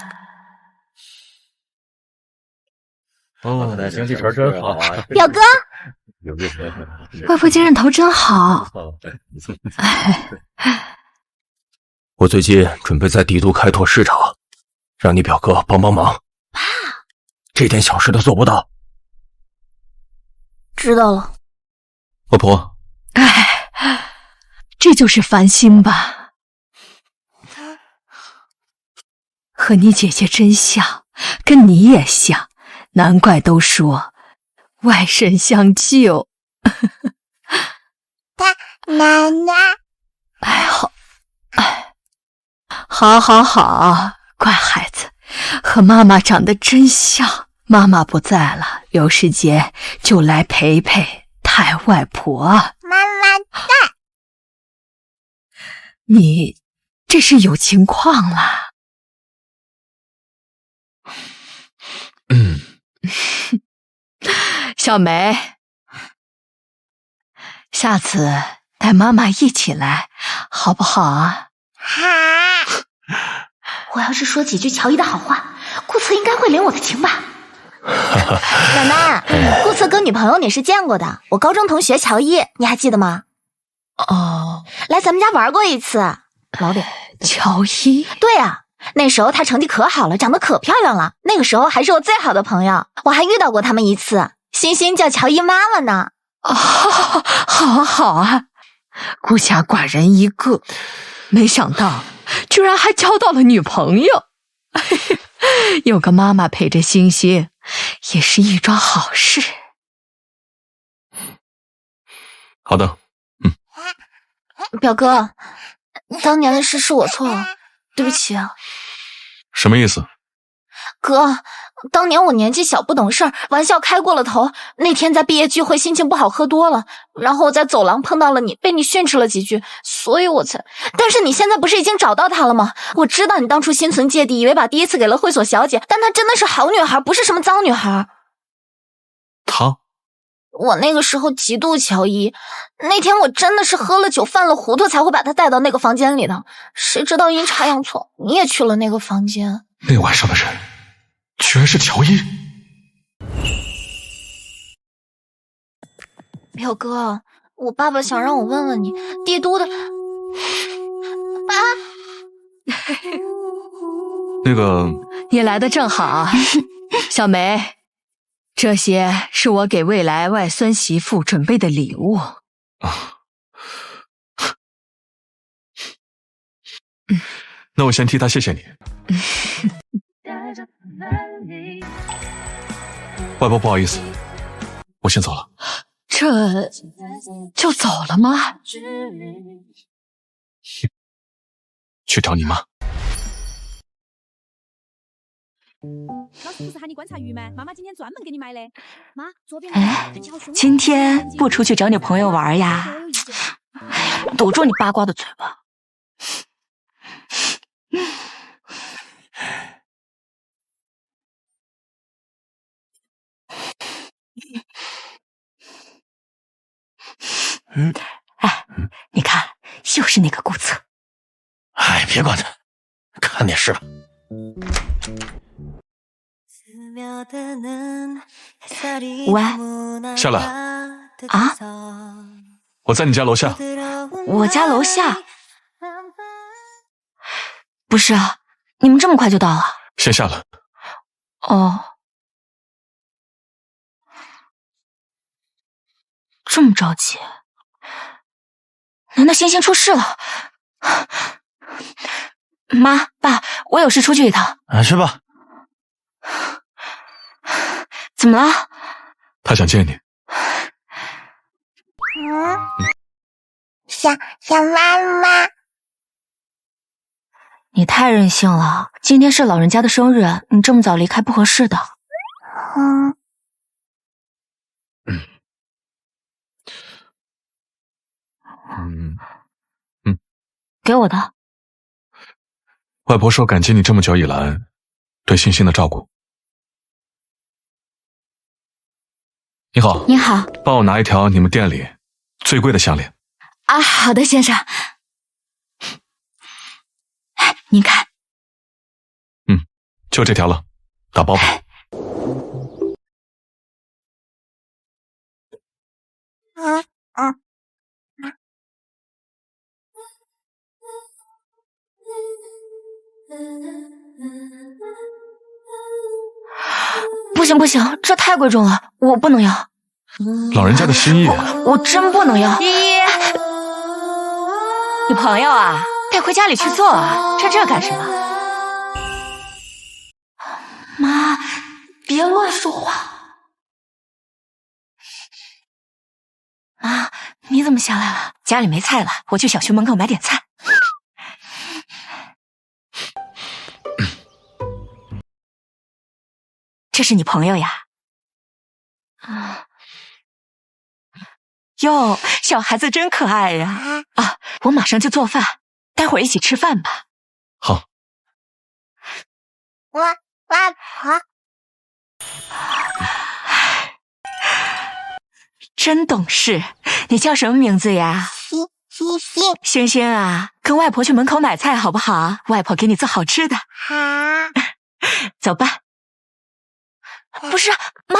那精气神真好啊！表哥，外婆精神头真好。我最近准备在帝都开拓市场，让你表哥帮帮忙。爸，这点小事都做不到。知道了。外婆，这就是繁星吧？和你姐姐真像，跟你也像，难怪都说外甥相救。奶奶，好，好，好，好，乖孩子，和妈妈长得真像。妈妈不在了，有时间就来陪陪太外婆。妈妈在。你这是有情况了。小梅，下次带妈妈一起来，好不好啊？好。我要是说几句乔伊的好话，顾策应该会领我的情吧？奶奶，顾策跟女朋友你是见过的，我高中同学乔伊，你还记得吗？哦，来咱们家玩过一次。老脸，乔伊？对啊，那时候她成绩可好了，长得可漂亮了，那个时候还是我最好的朋友，我还遇到过他们一次。欣欣叫乔伊妈妈呢。哦，好啊，好啊，孤家寡人一个，没想到居然还交到了女朋友。有个妈妈陪着欣欣，也是一桩好事。好的，表哥，当年的事是我错了，对不起啊。什么意思？哥，当年我年纪小不懂事儿，玩笑开过了头。那天在毕业聚会心情不好喝多了，然后我在走廊碰到了你，被你训斥了几句，所以我才……但是你现在不是已经找到她了吗？我知道你当初心存芥蒂，以为把第一次给了会所小姐，但她真的是好女孩，不是什么脏女孩。她？我那个时候嫉妒乔伊，那天我真的是喝了酒犯了糊涂才会把她带到那个房间里的，谁知道阴差阳错你也去了那个房间。那晚上的人居然是乔伊。表哥，我爸爸想让我问问你，帝都的爸。那个，你来的正好，小梅，这些是我给未来外孙媳妇准备的礼物。那我先替她谢谢你。外婆，不好意思，我先走了。这就走了吗？去找你妈。老师不是喊你观察鱼吗？妈妈今天专门给你买的。妈，左边。哎，今天不出去找你朋友玩呀？哎呀，堵住你八卦的嘴巴！哎，你看，又是那个顾策。哎，别管他，看电视吧。喂，下来啊！我在你家楼下。我家楼下？不是啊，你们这么快就到了？先下来。哦，这么着急？难道欣欣出事了？妈，爸，我有事出去一趟。去吧。怎么了？他想见你。想妈妈。你太任性了，今天是老人家的生日，你这么早离开不合适的。给我的。外婆说感激你这么久以来对欣欣的照顾。你好。你好。帮我拿一条你们店里最贵的项链。啊，好的，先生。您看。就这条了，打包吧。不行不行，这太贵重了，我不能要。老人家的心意，我真不能要。女朋友啊，带回家里去做啊，穿这干什么？妈，别乱说话。妈，你怎么下来了？家里没菜了，我去小区门口买点菜。这是你朋友呀？哟，小孩子真可爱呀！啊，我马上就做饭，待会儿一起吃饭吧。好。外婆，真懂事。你叫什么名字呀？星。星星啊，跟外婆去门口买菜好不好？外婆给你做好吃的。好。走吧。不是，妈。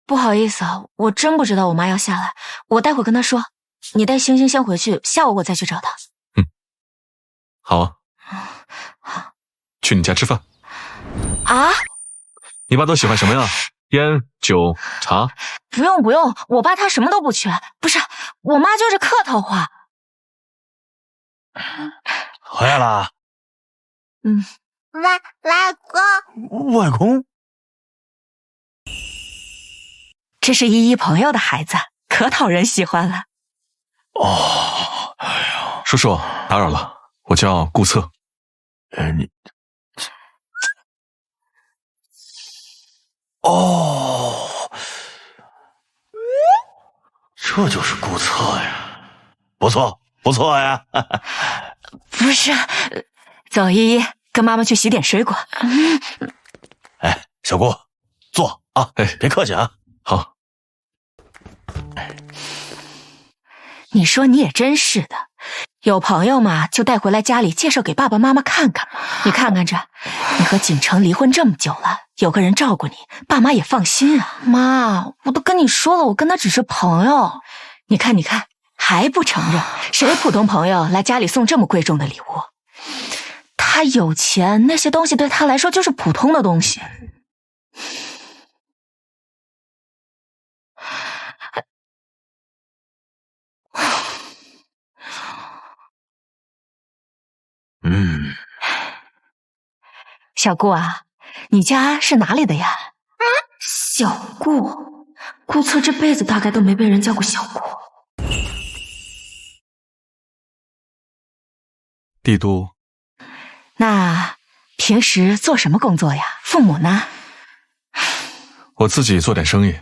不好意思啊，我真不知道我妈要下来，我待会跟她说。你带星星先回去，下午我再去找她。好啊。去你家吃饭。啊？你爸都喜欢什么呀？烟、酒、茶？不用，我爸他什么都不缺。不是，我妈就是客套话。回来啦。外公。外公？这是依依朋友的孩子，可讨人喜欢了。哦，哎呀，叔叔，打扰了，我叫顾策。你。哦，这就是顾策呀，不错呀。不是，走，依依，跟妈妈去洗点水果。哎，小顾，坐啊，别客气啊。好。你说你也真是的，有朋友嘛就带回来家里介绍给爸爸妈妈看看。你看看这，你和景城离婚这么久了，有个人照顾你，爸妈也放心啊。妈，我都跟你说了，我跟他只是朋友。你看，还不承认？谁普通朋友来家里送这么贵重的礼物？他有钱，那些东西对他来说就是普通的东西。小顾啊，你家是哪里的呀？小顾，顾策这辈子大概都没被人叫过小顾。帝都。那平时做什么工作呀？父母呢？我自己做点生意，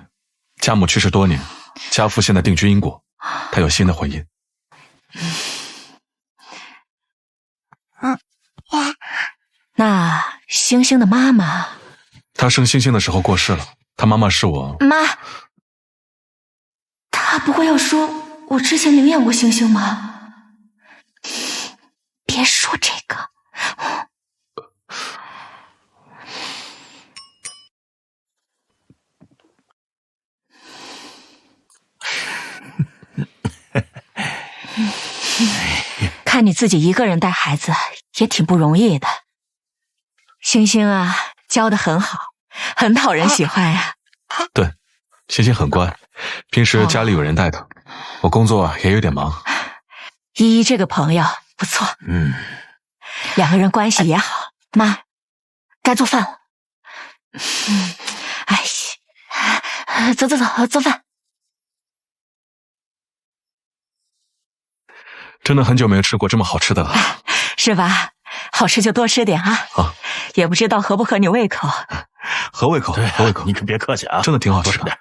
家母去世多年，家父现在定居英国，他有新的婚姻。那星星的妈妈？她生星星的时候过世了，她妈妈是我妈。她不会要说我之前领养过星星吗？别说这个。看你自己一个人带孩子也挺不容易的。星星啊，教得很好，很讨人喜欢呀。对，星星很乖，平时家里有人带她，我工作也有点忙。依依这个朋友不错，两个人关系也好。妈，该做饭了。走，做饭。真的很久没有吃过这么好吃的了，是吧？好吃就多吃点啊。好，也不知道合不合你胃口。合胃口，合胃口。你可别客气啊，真的挺好吃的。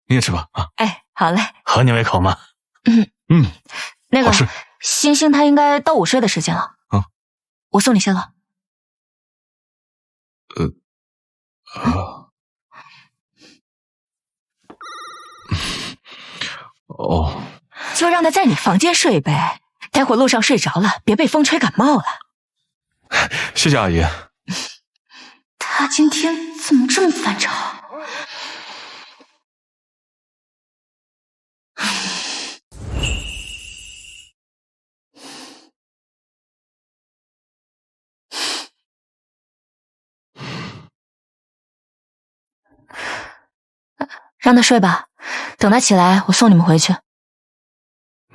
你也吃吧啊。哎，好嘞。合你胃口吗？那个好吃。星星他应该到午睡的时间了。我送你先了。就让他在你房间睡呗，待会儿路上睡着了，别被风吹感冒了。谢谢阿姨。他今天怎么这么反常？让他睡吧，等他起来，我送你们回去。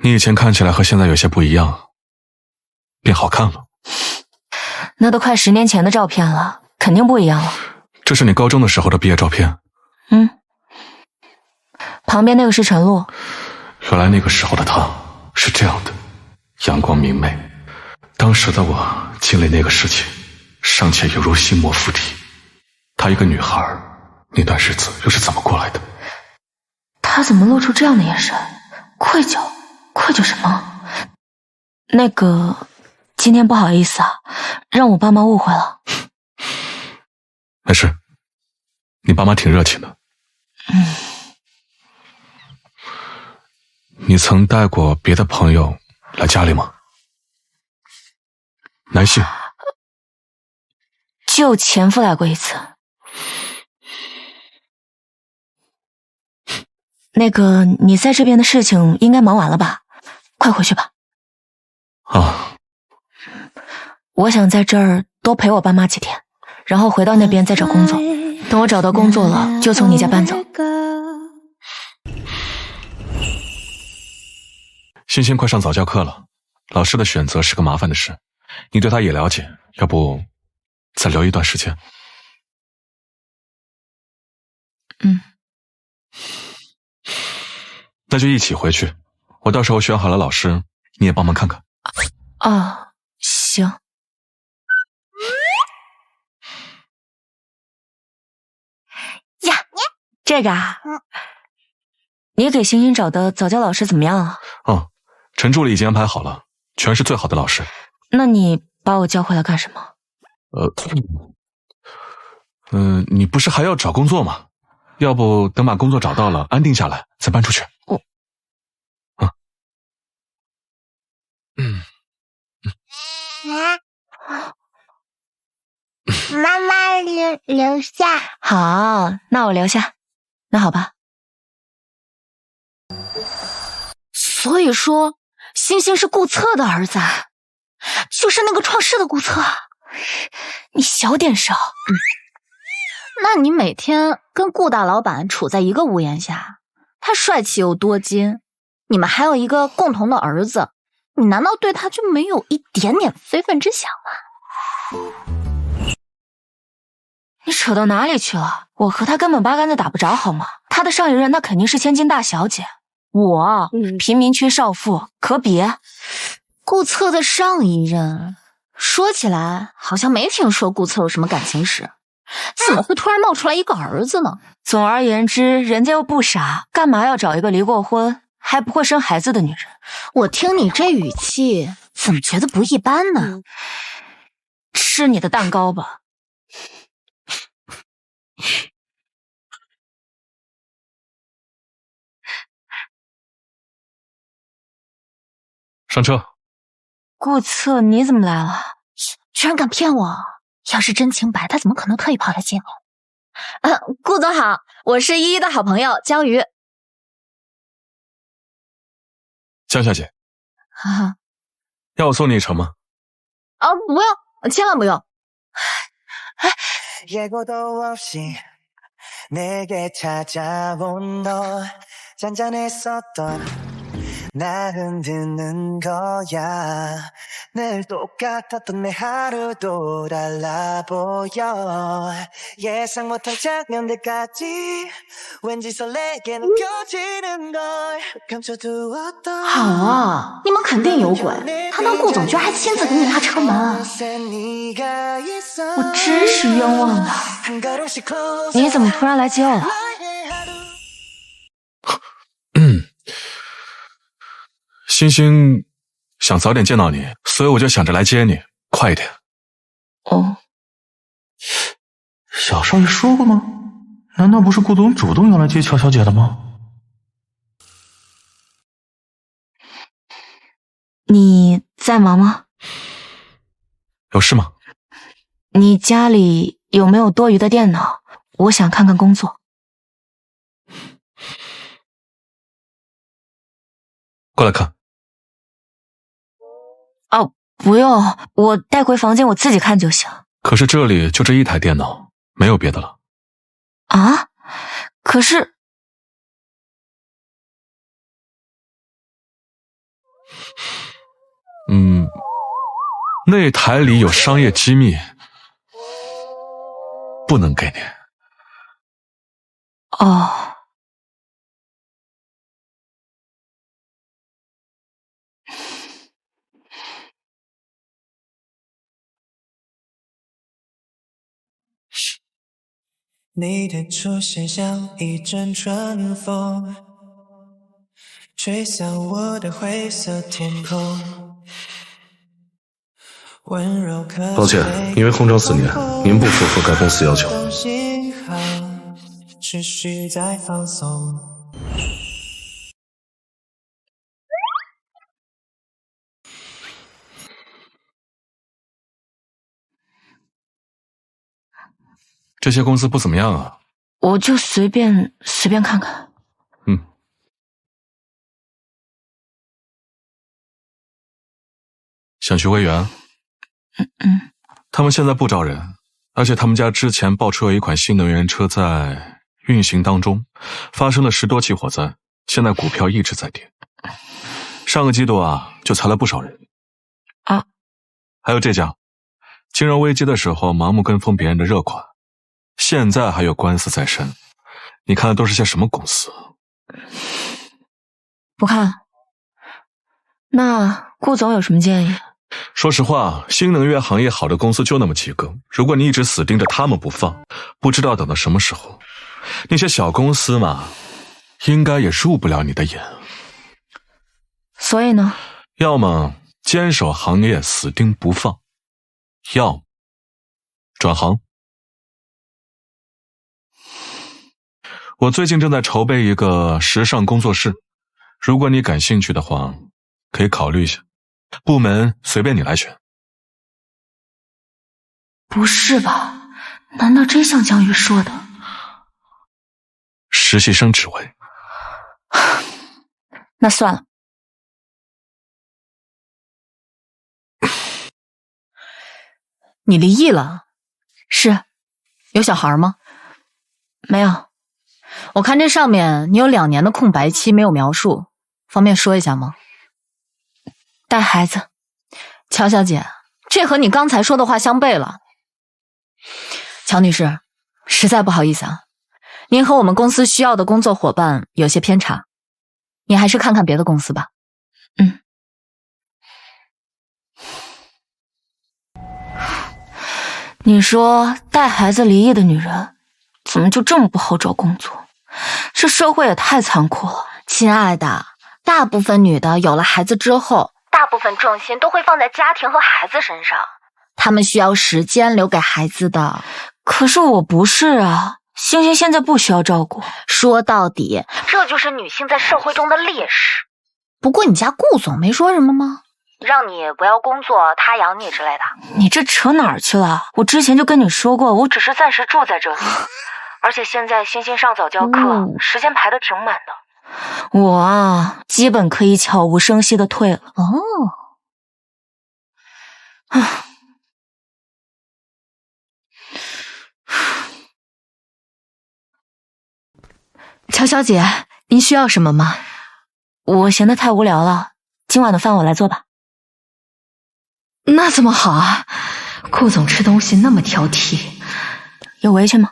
你以前看起来和现在有些不一样，变好看了。那都快10年前的照片了，肯定不一样了。这是你高中的时候的毕业照片。旁边那个是陈露。原来那个时候的她是这样的，阳光明媚。当时的我经历那个事情，尚且犹如心魔附体。她一个女孩，那段日子又是怎么过来的？他怎么露出这样的眼神？愧疚？愧疚什么？那个，今天不好意思啊，让我爸妈误会了。没事，你爸妈挺热情的。你曾带过别的朋友来家里吗？男性？就前夫来过一次。那个，你在这边的事情应该忙完了吧？快回去吧。啊。我想在这儿多陪我爸妈几天，然后回到那边再找工作。等我找到工作了，就从你家搬走。欣欣快上早教课了，老师的选择是个麻烦的事，你对他也了解，要不再留一段时间？那就一起回去，我到时候选好了老师，你也帮忙看看。啊，行。呀，这个啊，你给欣欣找的早教老师怎么样啊？陈助理已经安排好了，全是最好的老师。那你把我叫回来干什么？你不是还要找工作吗？要不等把工作找到了，安定下来再搬出去。妈妈留下。好，那我留下。那好吧。所以说，欣欣是顾策的儿子，就是那个创世的顾策。你小点声。那你每天跟顾大老板处在一个屋檐下，他帅气又多金，你们还有一个共同的儿子，你难道对他就没有一点点非分之想吗？你扯到哪里去了？我和他根本八竿子打不着，好吗？他的上一任那肯定是千金大小姐，我贫民区少妇，可比。顾策的上一任，说起来好像没听说顾策有什么感情史，怎么会突然冒出来一个儿子呢？总而言之，人家又不傻，干嘛要找一个离过婚还不会生孩子的女人？我听你这语气，怎么觉得不一般呢？吃你的蛋糕吧。上车。顾策，你怎么来了？居然敢骗我！要是真清白，他怎么可能特意跑来见我？顾总好，我是依依的好朋友江瑜。江小姐，要我送你一程吗？不用，千万不用。날 흔드는 거야 늘 똑같았던 내 하루도 달라 보여 예상 못한 장면들까지 왠지 설레게 느껴지는 걸 감춰두었던 好啊，你们肯定有鬼，他当顾总居然还亲自给你拉车门，我真是冤枉的。你怎么突然来接我了？欣欣想早点见到你，所以我就想着来接你，快一点。小少爷说过吗？难道不是顾总主动要来接乔小姐的吗？你在忙吗？有事吗？你家里有没有多余的电脑？我想看看工作。过来看。不用，我带回房间我自己看就行。可是这里就这一台电脑，没有别的了。啊？可是……那台里有商业机密，不能给你。哦。你的出现像一阵春风，吹向我的灰色天空。温柔可抱歉，因为空窗4年，您不符合该公司要求。信号持续在放松。这些公司不怎么样啊。我就随便看看。想去威源？他们现在不招人，而且他们家之前爆出有一款新能源车在运行当中，发生了10多起火灾，现在股票一直在跌。上个季度啊，就裁了不少人。啊，还有这家，金融危机的时候盲目跟风别人的热款，现在还有官司在身。你看的都是些什么公司？不看。那顾总有什么建议？说实话，新能源行业好的公司就那么几个，如果你一直死盯着他们不放，不知道等到什么时候。那些小公司嘛，应该也入不了你的眼。所以呢？要么坚守行业死盯不放，要么转行。我最近正在筹备一个时尚工作室，如果你感兴趣的话，可以考虑一下。部门随便你来选。不是吧？难道真像江宇说的？实习生职位。那算了。你离异了？是。有小孩吗？没有。我看这上面你有2年的空白期没有描述，方便说一下吗？带孩子。乔小姐，这和你刚才说的话相悖了。乔女士，实在不好意思啊，您和我们公司需要的工作伙伴有些偏差，你还是看看别的公司吧。你说带孩子离异的女人怎么就这么不好找工作？这社会也太残酷了。亲爱的，大部分女的有了孩子之后，大部分重心都会放在家庭和孩子身上，她们需要时间留给孩子的。可是我不是啊，星星现在不需要照顾。说到底，这就是女性在社会中的劣势。不过你家顾总没说什么吗？让你不要工作，他养你之类的。你这扯哪儿去了？我之前就跟你说过，我只是暂时住在这里，而且现在星星上早教课，时间排得挺满的。我啊，基本可以悄无声息的退了。乔小姐，您需要什么吗？我闲得太无聊了，今晚的饭我来做吧。那怎么好啊？顾总吃东西那么挑剔，有围裙吗？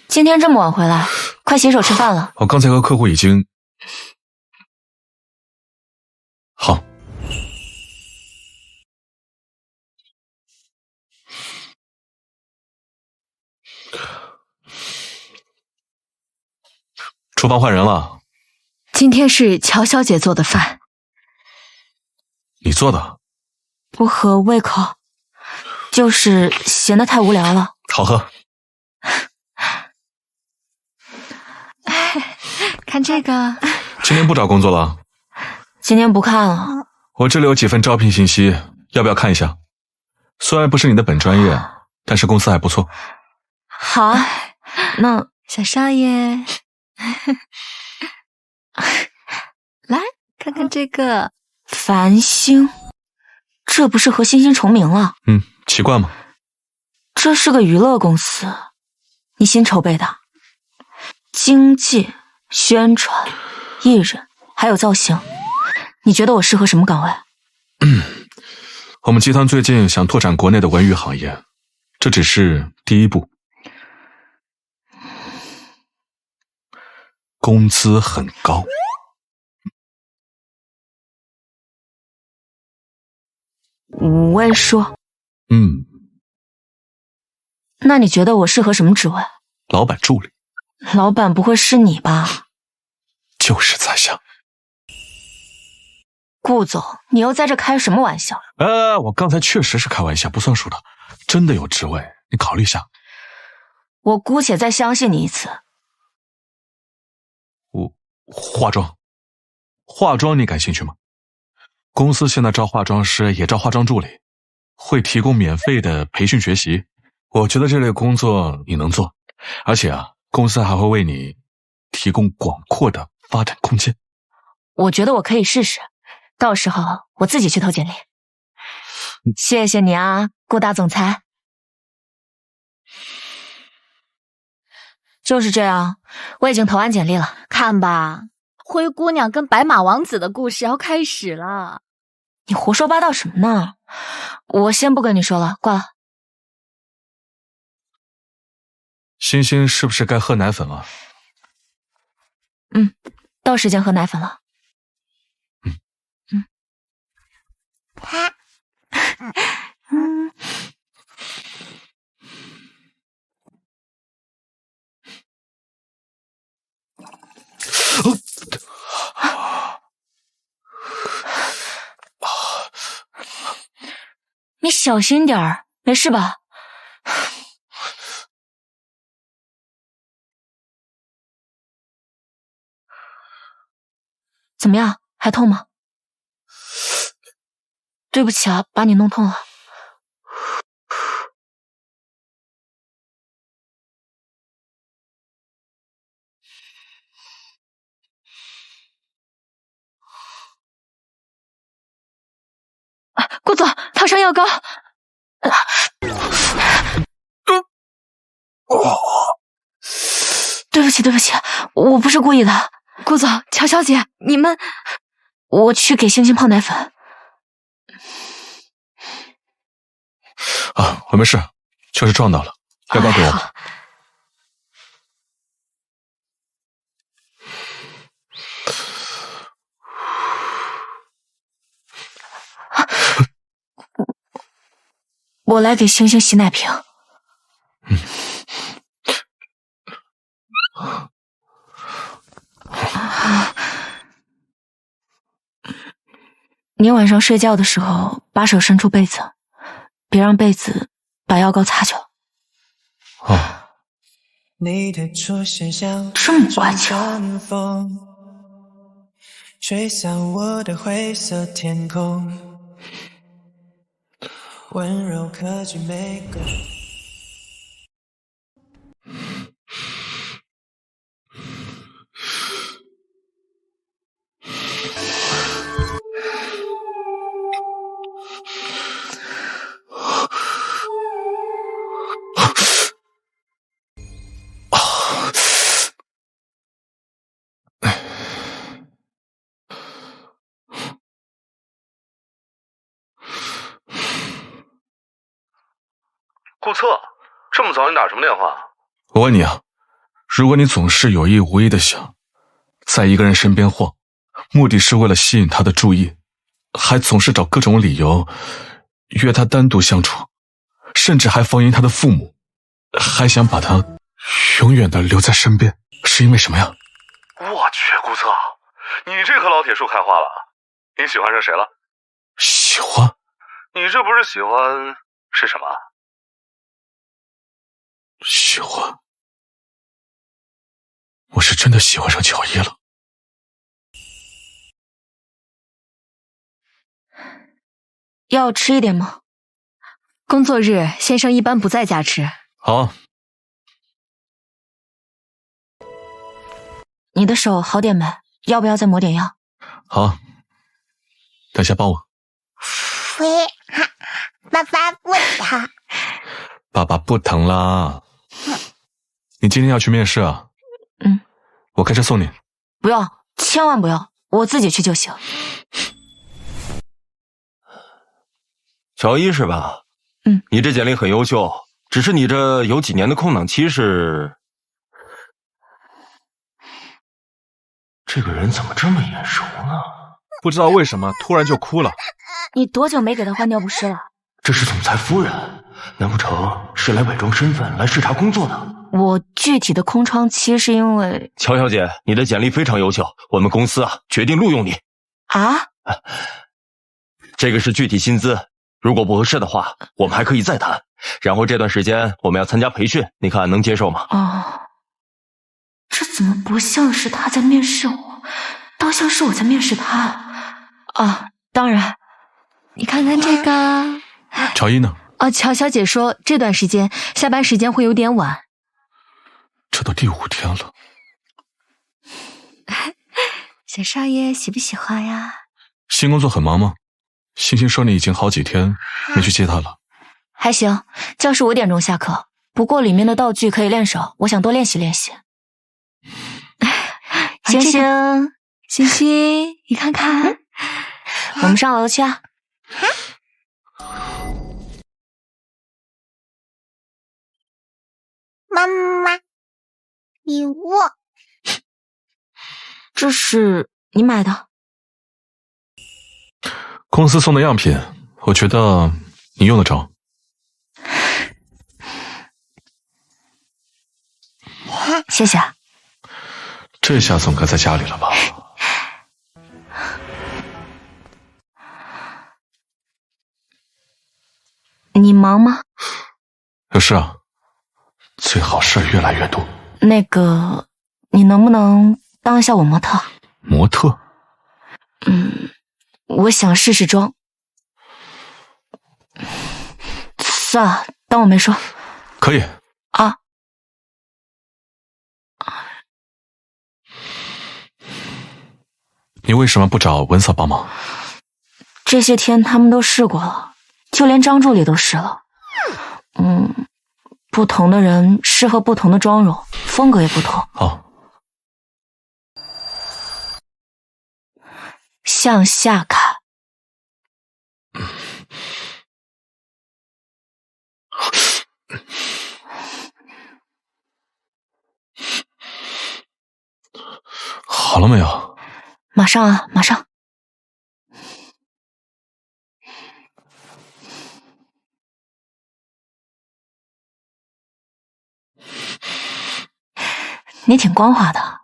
今天这么晚回来，快洗手吃饭了。我刚才和客户已经……好。厨房换人了。今天是乔小姐做的饭。你做的？不合胃口，就是闲得太无聊了。好喝。看这个。今天不找工作了？今天不看了。我这里有几份招聘信息，要不要看一下？虽然不是你的本专业，但是公司还不错。好啊，那小少爷，来看看这个繁星，这不是和星星重名了？奇怪吗？这是个娱乐公司，你新筹备的？经纪、宣传、艺人，还有造型，你觉得我适合什么岗位？我们集团最近想拓展国内的文娱行业，这只是第一步。工资很高。5位数。那你觉得我适合什么职位？老板助理。老板不会是你吧？就是在下。顾总，你又在这开什么玩笑？我刚才确实是开玩笑，不算数的。真的有职位，你考虑一下。我姑且再相信你一次。化妆你感兴趣吗？公司现在招化妆师，也招化妆助理，会提供免费的培训学习。我觉得这类工作你能做，而且公司还会为你提供广阔的发展空间。我觉得我可以试试，到时候我自己去投简历。谢谢你啊，顾大总裁。就是这样，我已经投完简历了。看吧，灰姑娘跟白马王子的故事要开始了。你胡说八道什么呢？我先不跟你说了，挂了。星星是不是该喝奶粉了？到时间喝奶粉了。你小心点儿，没事吧？怎么样？还痛吗？对不起啊，把你弄痛了。顾总，烫伤药膏。对不起，对不起，我不是故意的。顾总，乔小姐，你们……我去给星星泡奶粉。我没事，就是撞到了，药膏给我。我来给星星洗奶瓶。你晚上睡觉的时候，把手伸出被子，别让被子把药膏擦掉。你的出现像这么乖巧。吹散我的灰色天空，温柔刻进每个。顾策，这么早你打什么电话？我问你啊，如果你总是有意无意的想在一个人身边晃，目的是为了吸引他的注意，还总是找各种理由约他单独相处，甚至还放映他的父母，还想把他永远的留在身边，是因为什么呀？我去，顾策，你这棵老铁树开花了，你喜欢上谁了？喜欢？你这不是喜欢是什么？喜欢？我是真的喜欢上乔伊了。要吃一点吗？工作日先生一般不在家吃。好。你的手好点没？要不要再抹点药？好，等下帮我。喂，爸爸不疼。爸爸不疼啦。你今天要去面试啊？我开车送你。不要，千万不要，我自己去就行。乔伊是吧？你这简历很优秀，只是你这有几年的空档期是……这个人怎么这么眼熟呢？不知道为什么突然就哭了。你多久没给他换尿不湿了？这是总裁夫人，难不成是来伪装身份来视察工作的？我具体的空窗期是因为……乔小姐，你的简历非常优秀，我们公司决定录用你。啊？这个是具体薪资，如果不合适的话，我们还可以再谈。然后这段时间我们要参加培训，你看能接受吗？哦，这怎么不像是他在面试我，倒像是我在面试他啊！当然，你看看这个。乔伊呢？乔小姐说这段时间下班时间会有点晚。这都第5天了。小少爷喜不喜欢呀？新工作很忙吗？星星说你已经好几天没去接他了。还行，教室5点钟下课，不过里面的道具可以练手，我想多练习练习。星星，星星，你看看，我们上楼去啊。妈妈，礼物。这是你买的？公司送的样品，我觉得你用得着。谢谢。这下总该在家里了吧？你忙吗？有事啊，最好事儿越来越多。那个，你能不能当一下我模特？模特？我想试试妆。算了，当我没说。可以。啊。你为什么不找文嫂帮忙？这些天他们都试过了，就连张助理都试了。不同的人适合不同的妆容，风格也不同。好。向下看。好了没有？马上啊，马上。你挺光滑的。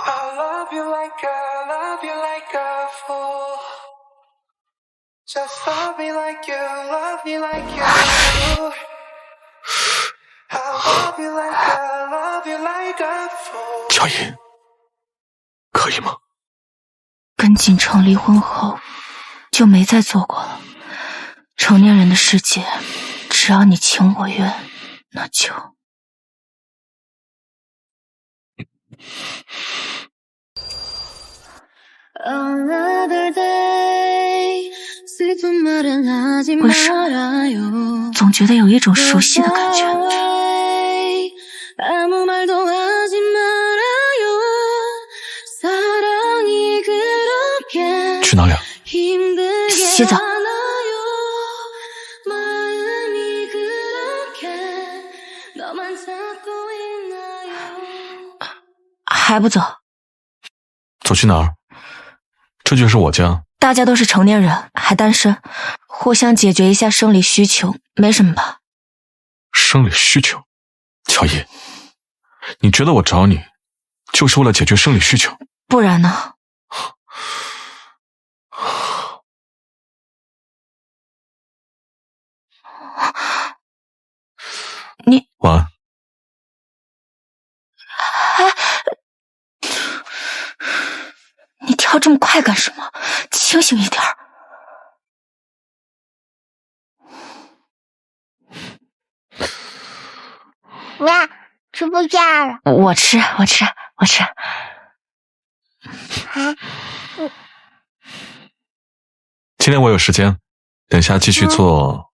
I love you like a fool. Just love me like you do. I love you like a fool. 乔伊，可以吗？跟锦城离婚后，就没再做过了。成年人的世界，只要你情我愿，那就。为什么总觉得有一种熟悉的感觉？去哪里啊？洗澡。还不走？走去哪儿？这就是我家。大家都是成年人，还单身，互相解决一下生理需求，没什么吧？生理需求？乔伊，你觉得我找你，就是为了解决生理需求？不然呢？你晚安。你跳这么快干什么？清醒一点。妈，吃不下了。我吃。今天我有时间，等下继续做。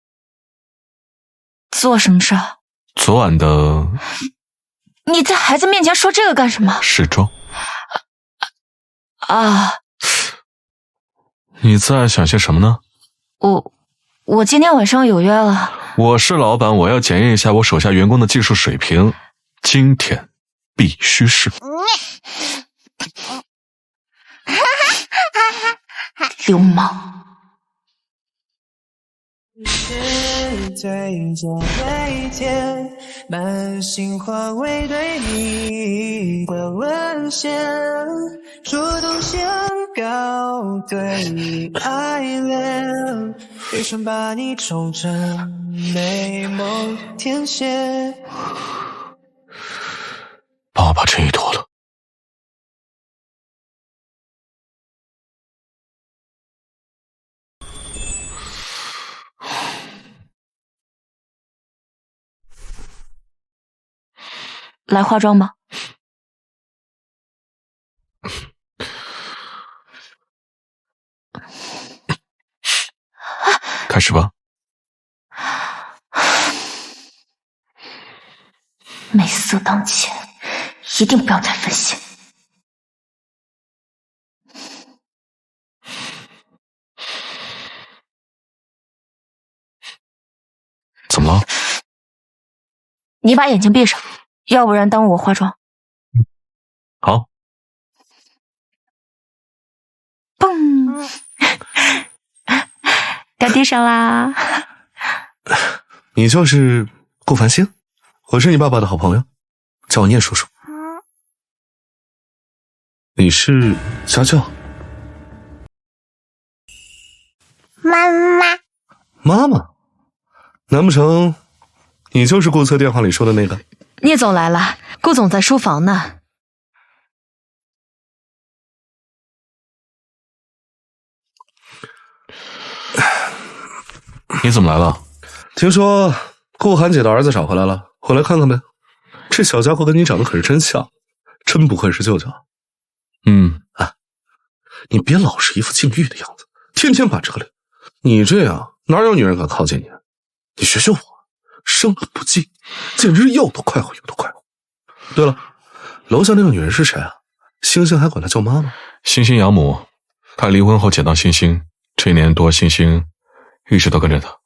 做什么事？昨晚的。你在孩子面前说这个干什么？时装。啊！你在想些什么呢？我今天晚上有约了。我是老板，我要检验一下我手下员工的技术水平，今天必须是。流氓。是对着每天满心话未对你的沦陷，主动先告对你爱恋，悲伤把你宠成美梦天蝎。帮我把衬衣脱了。来化妆吗？开始吧。美色当前，一定不要再分心。怎么了？你把眼睛闭上。要不然耽误我化妆。好。嘣！掉地上啦！你就是顾繁星，我是你爸爸的好朋友，叫我念叔叔。你是家教？妈妈。妈妈？难不成你就是顾策电话里说的那个？聂总来了，顾总在书房呢。你怎么来了？听说顾寒姐的儿子找回来了，我来看看呗。这小家伙跟你长得可是真像，真不愧是舅舅。啊，你别老是一副禁欲的样子，天天板着个脸。你这样哪有女人敢靠近你？你学学我，生了不忌，简直要多快活有多快活。对了，楼下那个女人是谁啊？星星还管她叫妈妈。星星养母，她离婚后捡到星星，这1年多星星一直都跟着她。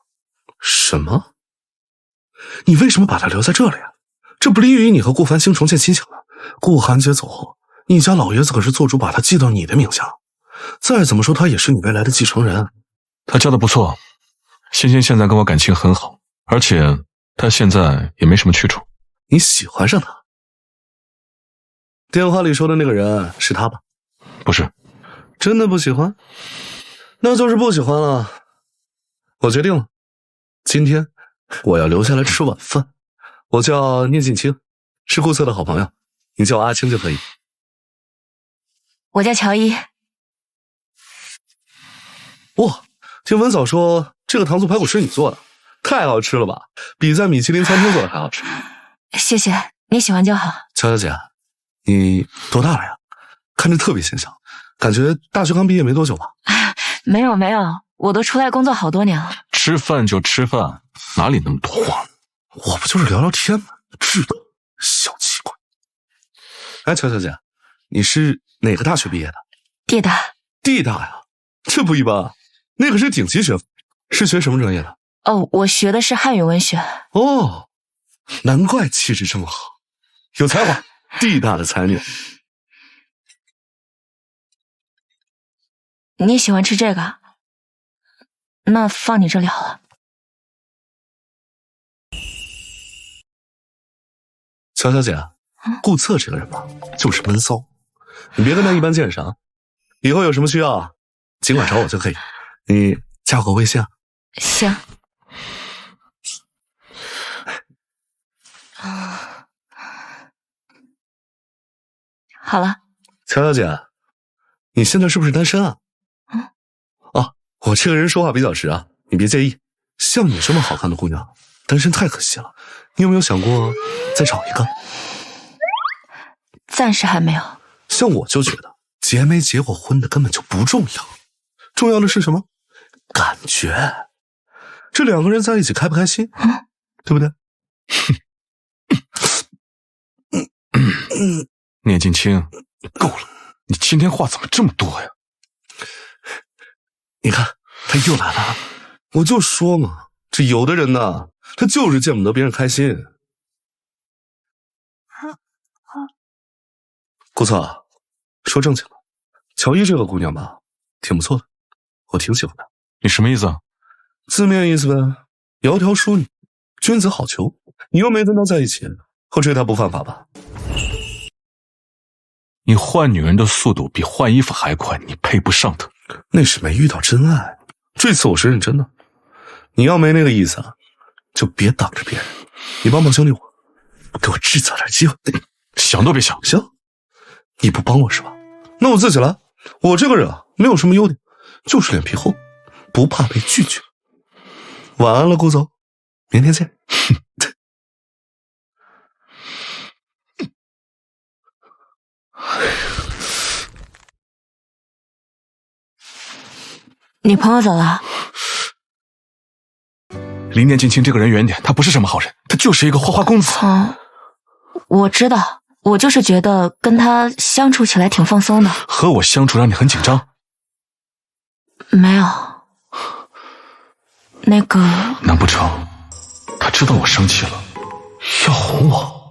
什么？你为什么把她留在这里啊？这不利于你和顾繁星重建亲情了。顾寒姐走后，你家老爷子可是做主把她记到你的名下，再怎么说她也是你未来的继承人。她教的不错，星星现在跟我感情很好，而且她现在也没什么去处。你喜欢上她？电话里说的那个人是他吧？不是。真的不喜欢？那就是不喜欢了。我决定了，今天我要留下来吃晚饭。我叫聂近清，是顾策的好朋友，你叫我阿青就可以。我叫乔伊。哇，听文嫂说这个糖醋排骨是你做的，太好吃了吧，比在米其林餐厅做的还好吃。谢谢，你喜欢就好。乔小姐，你多大了呀？看着特别显小，感觉大学刚毕业没多久吧？没有，我都出来工作好多年了。吃饭就吃饭，哪里那么多话？我不就是聊聊天吗？知道，小奇怪。哎，乔小姐，你是哪个大学毕业的？地大。地大呀，这不一般，那可是顶级学府。是学什么专业的？哦，我学的是汉语文学。哦，难怪气质这么好，有才华，地大的才女。你喜欢吃这个？那放你这里好了。乔小姐，顾策这个人吧，就是闷骚，你别跟他一般见识啊。以后有什么需要啊，尽管找我就可以。你加我个微信啊。行。好了。乔小姐，你现在是不是单身啊？我这个人说话比较直啊，你别介意。像你这么好看的姑娘，单身太可惜了。你有没有想过再找一个？暂时还没有。像我就觉得结没结过婚的根本就不重要，重要的是什么？感觉。这两个人在一起开不开心？对不对？聂近清，够了！你今天话怎么这么多呀？你看他又来了，我就说嘛，这有的人呢，他就是见不得别人开心。顾策，说正经的，乔伊这个姑娘吧，挺不错的，我挺喜欢她。你什么意思啊？字面意思呗，窈窕淑女，君子好逑。你又没跟她在一起，我追她不犯法吧？你换女人的速度比换衣服还快，你配不上她。那是没遇到真爱，这次我是认真的。你要没那个意思，就别挡着别人。你帮帮兄弟我，给我制造点机会。想都别想。行，你不帮我是吧？那我自己来。我这个人啊，没有什么优点，就是脸皮厚，不怕被拒绝。晚安了，顾总，明天见。你朋友走了？离聂近清这个人远点，他不是什么好人，他就是一个花花公子。我知道，我就是觉得跟他相处起来挺放松的。和我相处让你很紧张？没有。那个……难不成他知道我生气了，要哄我？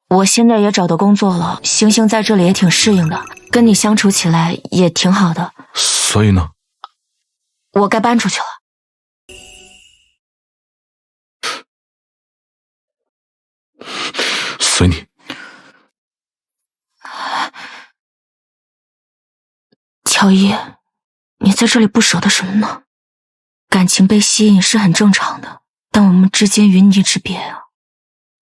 我现在也找到工作了，星星在这里也挺适应的，跟你相处起来也挺好的。所以呢？我该搬出去了。随你。乔伊，你在这里不舍得什么呢？感情被吸引是很正常的，但我们之间云泥之别啊。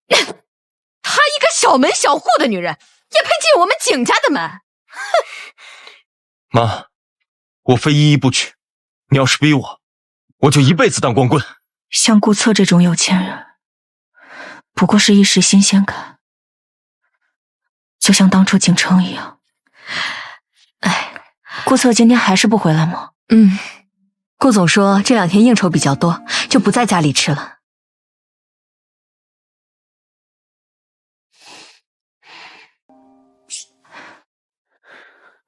她一个小门小户的女人，也配进我们景家的门？哼！妈，我非依依不娶。你要是逼我，我就一辈子当光棍。像顾策这种有钱人，不过是一时新鲜感，就像当初景城一样。哎，顾策今天还是不回来吗？顾总说这2天应酬比较多，就不在家里吃了。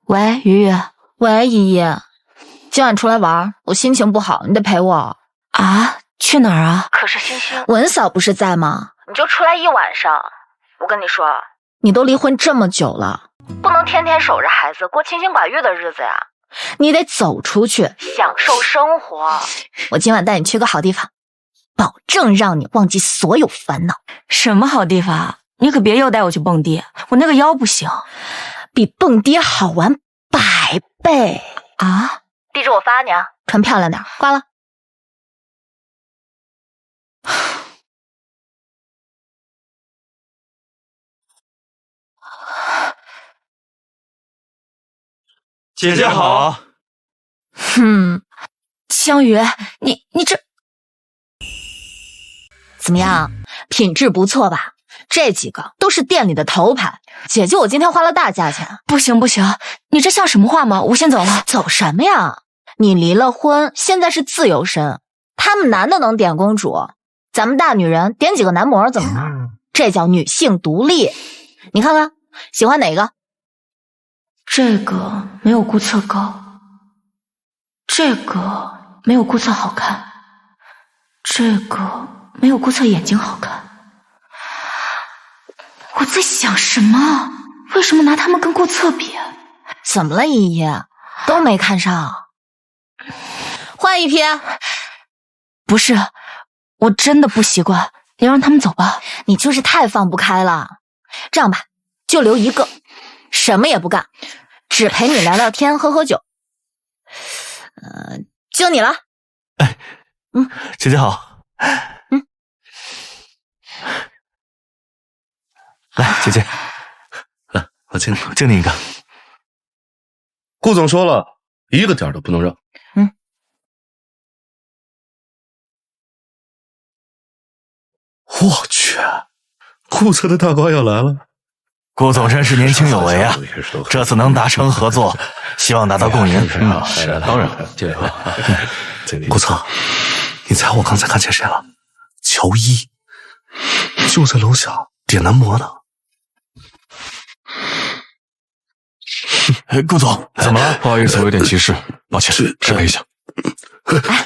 喂，雨雨。喂，依依，今晚出来玩，我心情不好，你得陪我啊。去哪儿啊？可是星星，文嫂不是在吗？你就出来1晚上。我跟你说，你都离婚这么久了，不能天天守着孩子过清心寡欲的日子呀。你得走出去，享受生活。我今晚带你去个好地方，保证让你忘记所有烦恼。什么好地方？你可别又带我去蹦迪，我那个腰不行。比蹦迪好玩100倍啊！地址我发你啊，穿漂亮点，挂了。姐姐好。香雨，你这怎么样？品质不错吧？这几个都是店里的头牌，姐姐我今天花了大价钱。不行，你这像什么话吗？我先走了。走什么呀？你离了婚，现在是自由身，他们男的能点公主，咱们大女人点几个男模怎么了？这叫女性独立。你看看，喜欢哪个？这个没有顾策高，这个没有顾策好看，这个没有顾策眼睛好看。我在想什么？为什么拿他们跟顾策比？怎么了，依依？都没看上？换一批。不是，我真的不习惯。你让他们走吧。你就是太放不开了。这样吧，就留一个，什么也不干，只陪你聊聊天，喝喝酒。就你了。哎，姐姐好。来，姐姐，来，我敬你，敬你一个。顾总说了，一个点都不能让。我去，顾策的大瓜要来了。顾总真是年轻有为啊！这次能达成合作，希望达到共赢。是当然。顾策，你猜我刚才看见谁了？乔伊，就在楼下点男模呢。顾总，怎么了？不好意思，我有点急事，抱歉，失陪一下。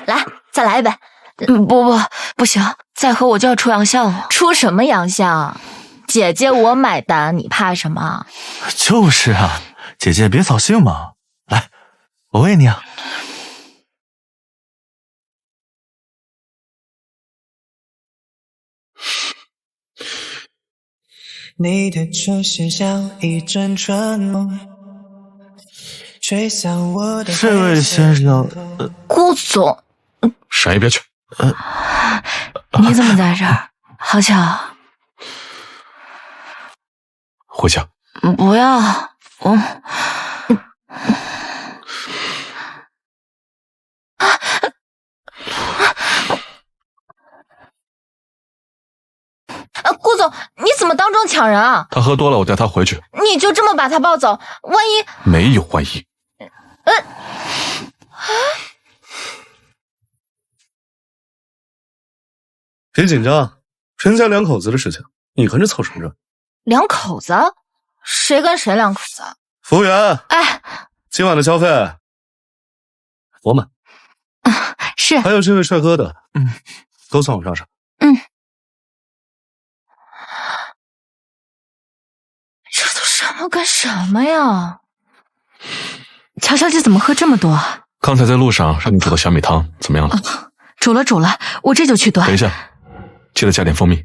来，再来一杯。不行，再喝我就要出洋相了。出什么洋相？姐姐我买单，你怕什么？就是啊，姐姐别扫兴嘛。来，我喂你啊。你的出现像一阵春风，吹向我的。这位先生，顾总，闪一边去。你怎么在这儿？好巧。回家。不要，顾总，你怎么当众抢人啊？他喝多了，我带他回去。你就这么把他抱走？万一……没有万一。别紧张，人家两口子的事情，你跟着凑什么热？两口子？谁跟谁两口子？服务员，哎，今晚的消费我满。是。还有这位帅哥的，都算我账上。这都什么跟什么呀？乔小姐怎么喝这么多？刚才在路上让你煮的小米汤怎么样了？煮了，我这就去端。等一下，记得加点蜂蜜。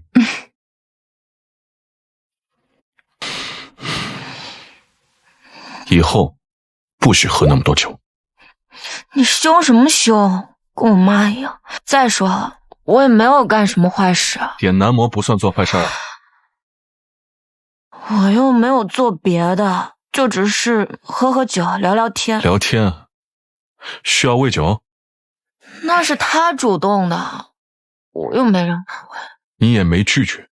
以后不许喝那么多酒。你凶什么凶？跟我妈一样。再说了，我也没有干什么坏事。点男模不算做坏事儿。我又没有做别的，就只是喝酒，聊聊天。聊天？需要喂酒？那是他主动的，我又没让他喂。你也没拒绝。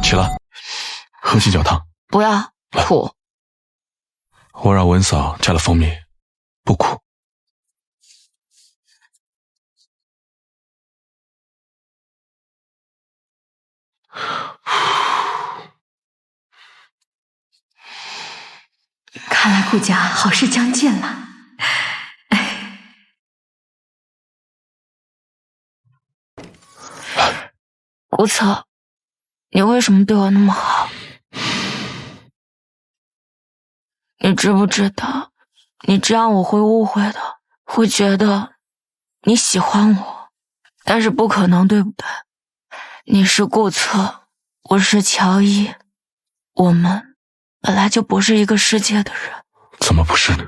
起来，喝鸡脚汤。不要，苦。我让文嫂加了蜂蜜，不苦。看来顾家好事将近了。顾策，你为什么对我那么好？你知不知道，你这样我会误会的，会觉得你喜欢我，但是不可能，对不对？你是顾策，我是乔伊，我们本来就不是一个世界的人。怎么不是呢？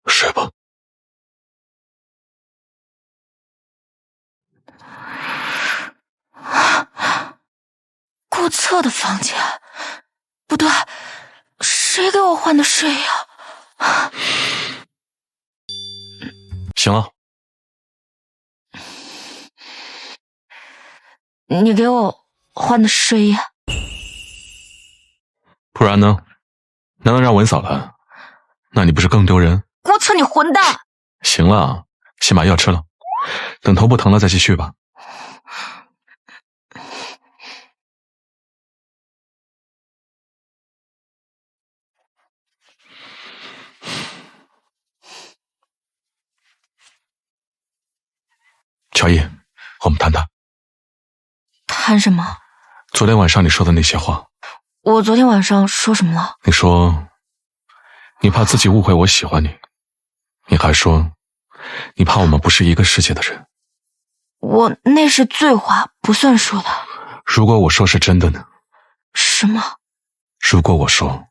睡吧。顾策的房间？不对，谁给我换的睡呀？行了。你给我换的睡衣？不然呢？难道让文嫂来？那你不是更丢人？顾策，你混蛋！行了，先把药吃了，等头不疼了再继续吧。乔伊，我们谈谈。谈什么？昨天晚上你说的那些话。我昨天晚上说什么了？你说你怕自己误会我喜欢你，你还说你怕我们不是一个世界的人。我那是醉话，不算数的。如果我说是真的呢？是什么？如果我说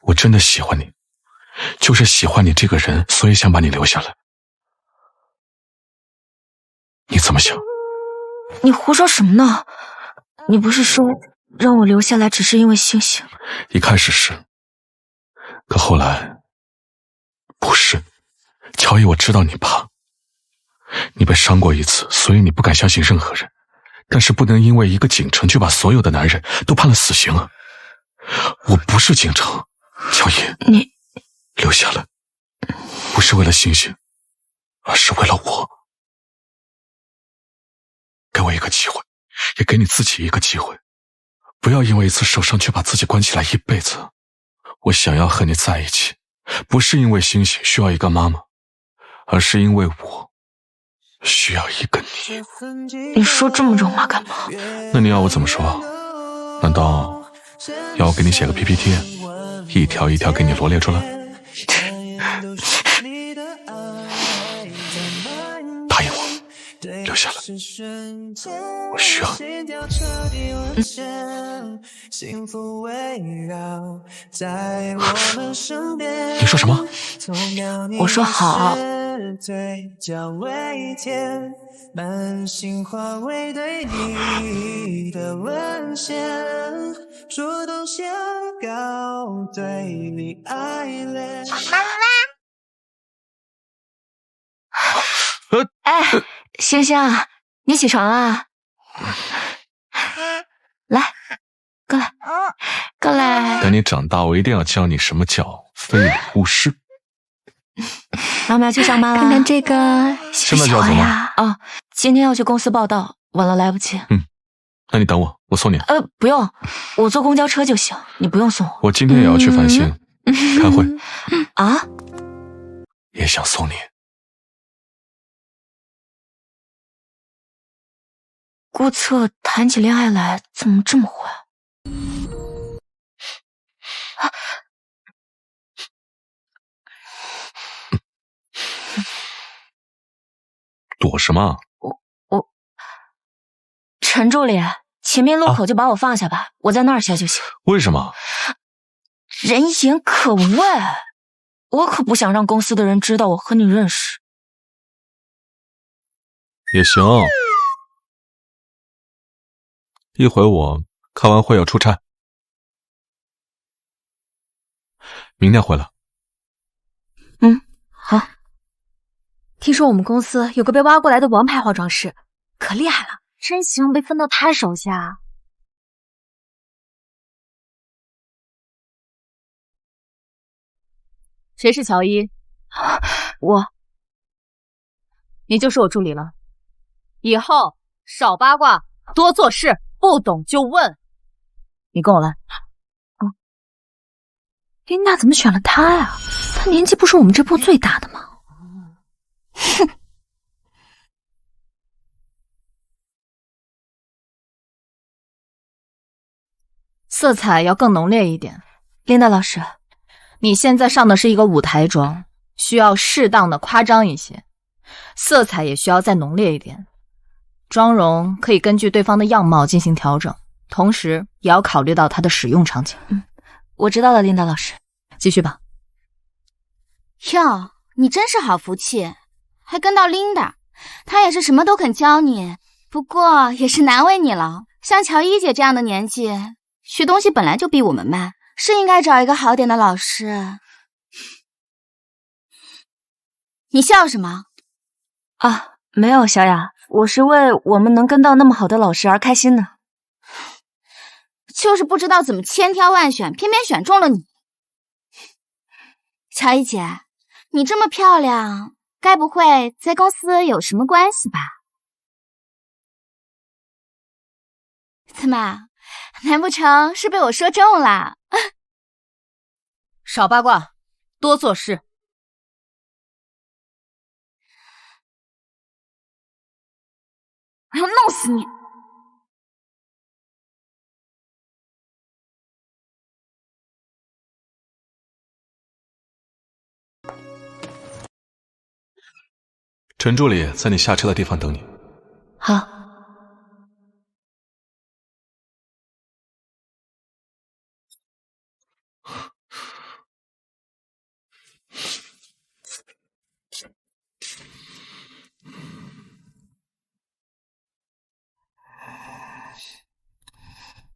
我真的喜欢你，就是喜欢你这个人，所以想把你留下来，你怎么想？你胡说什么呢？你不是说让我留下来只是因为星星？一开始是，可后来不是。乔伊，我知道你怕，你被伤过一次，所以你不敢相信任何人。但是不能因为一个景城就把所有的男人都判了死刑啊！我不是景城，乔伊，你留下来，不是为了星星，而是为了我。给我一个机会，也给你自己一个机会，不要因为一次受伤就把自己关起来一辈子。我想要和你在一起，不是因为星星需要一个妈妈，而是因为我需要一个你。你说这么肉麻干嘛？那你要我怎么说？难道要我给你写个 PPT， 一条一条给你罗列出来？答应我，留下来，我需要你。你说什么？我说好。嘴角微甜，满心话未对你的沦陷，主动宣告对你爱恋。妈妈，哎，星星，你起床啦？来，过来，过来。等你长大，我一定要教你什么叫非礼勿视。妈妈要去上班了，看看这个，现在就要走吗？哦，今天要去公司报道，晚了来不及。那你等我送你。不用，我坐公交车就行，你不用送我。我今天也要去繁星开会。啊？也想送你。顾策谈起恋爱来怎么这么坏？躲什么？我陈助理，前面路口就把我放下吧，我在那儿下就行。为什么？人言可畏，我可不想让公司的人知道我和你认识。也行，一会我开完会要出差，明天回来。好。听说我们公司有个被挖过来的王牌化妆师，可厉害了，真希望被分到他手下。谁是乔伊？我。你就是我助理了。以后少八卦，多做事，不懂就问。你跟我来。琳达怎么选了他呀？他年纪不是我们这波最大的吗？哼。色彩要更浓烈一点。琳达老师，你现在上的是一个舞台妆，需要适当的夸张一些，色彩也需要再浓烈一点。妆容可以根据对方的样貌进行调整，同时也要考虑到它的使用场景。我知道了，琳达老师，继续吧。哟，你真是好福气，还跟到琳达，她也是什么都肯教你。不过也是难为你了，像乔伊姐这样的年纪，学东西本来就比我们慢，是应该找一个好点的老师。你笑什么？啊，没有，小雅，我是为我们能跟到那么好的老师而开心呢。就是不知道怎么千挑万选，偏偏选中了你。乔伊姐，你这么漂亮，该不会在公司有什么关系吧？怎么，难不成是被我说中了？少八卦，多做事。我要弄死你！陈助理在你下车的地方等你。好。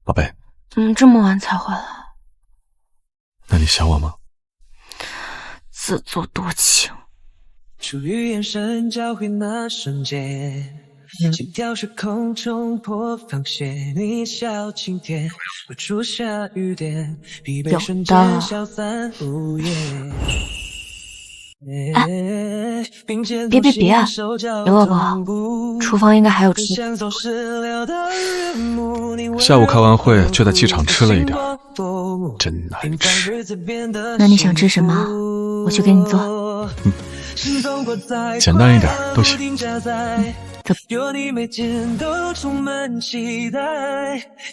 宝贝。怎么这么晚才回来？那你想我吗？自作多情。初与眼神交汇那瞬间，心跳是空中播放弦，你笑晴天，我初夏雨点，疲惫瞬间消散无言。别啊，你饿不？厨房应该还有吃。下午开完会就在机场吃了一点，真难吃。那你想吃什么？我去给你做。简单一点都行。有你每天都充满期待，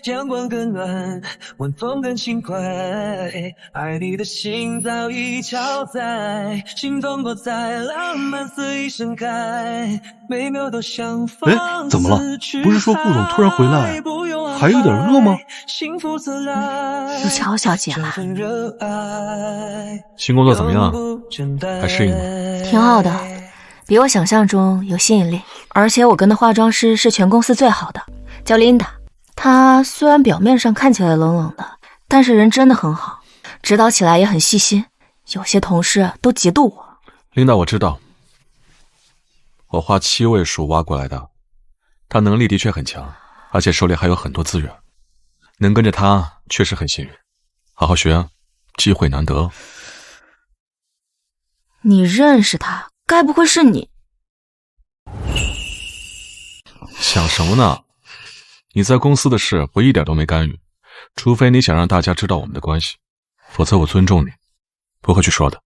阳光更暖，晚风更轻快，爱你的心早已敲在，心动过在浪漫肆意盛开，每秒都像放怎么了？不是说顾总突然回来还有点饿吗？有乔小姐了。新工作怎么样？还适应吗？挺好的，比我想象中有吸引力。而且我跟的化妆师是全公司最好的，叫琳达。她虽然表面上看起来冷冷的，但是人真的很好，指导起来也很细心。有些同事都嫉妒我。琳达，我知道，我花7位数挖过来的，她能力的确很强，而且手里还有很多资源，能跟着她确实很幸运。好好学，机会难得。你认识她？该不会是你？想什么呢？你在公司的事我一点都没干预，除非你想让大家知道我们的关系，否则我尊重你，不会去说的。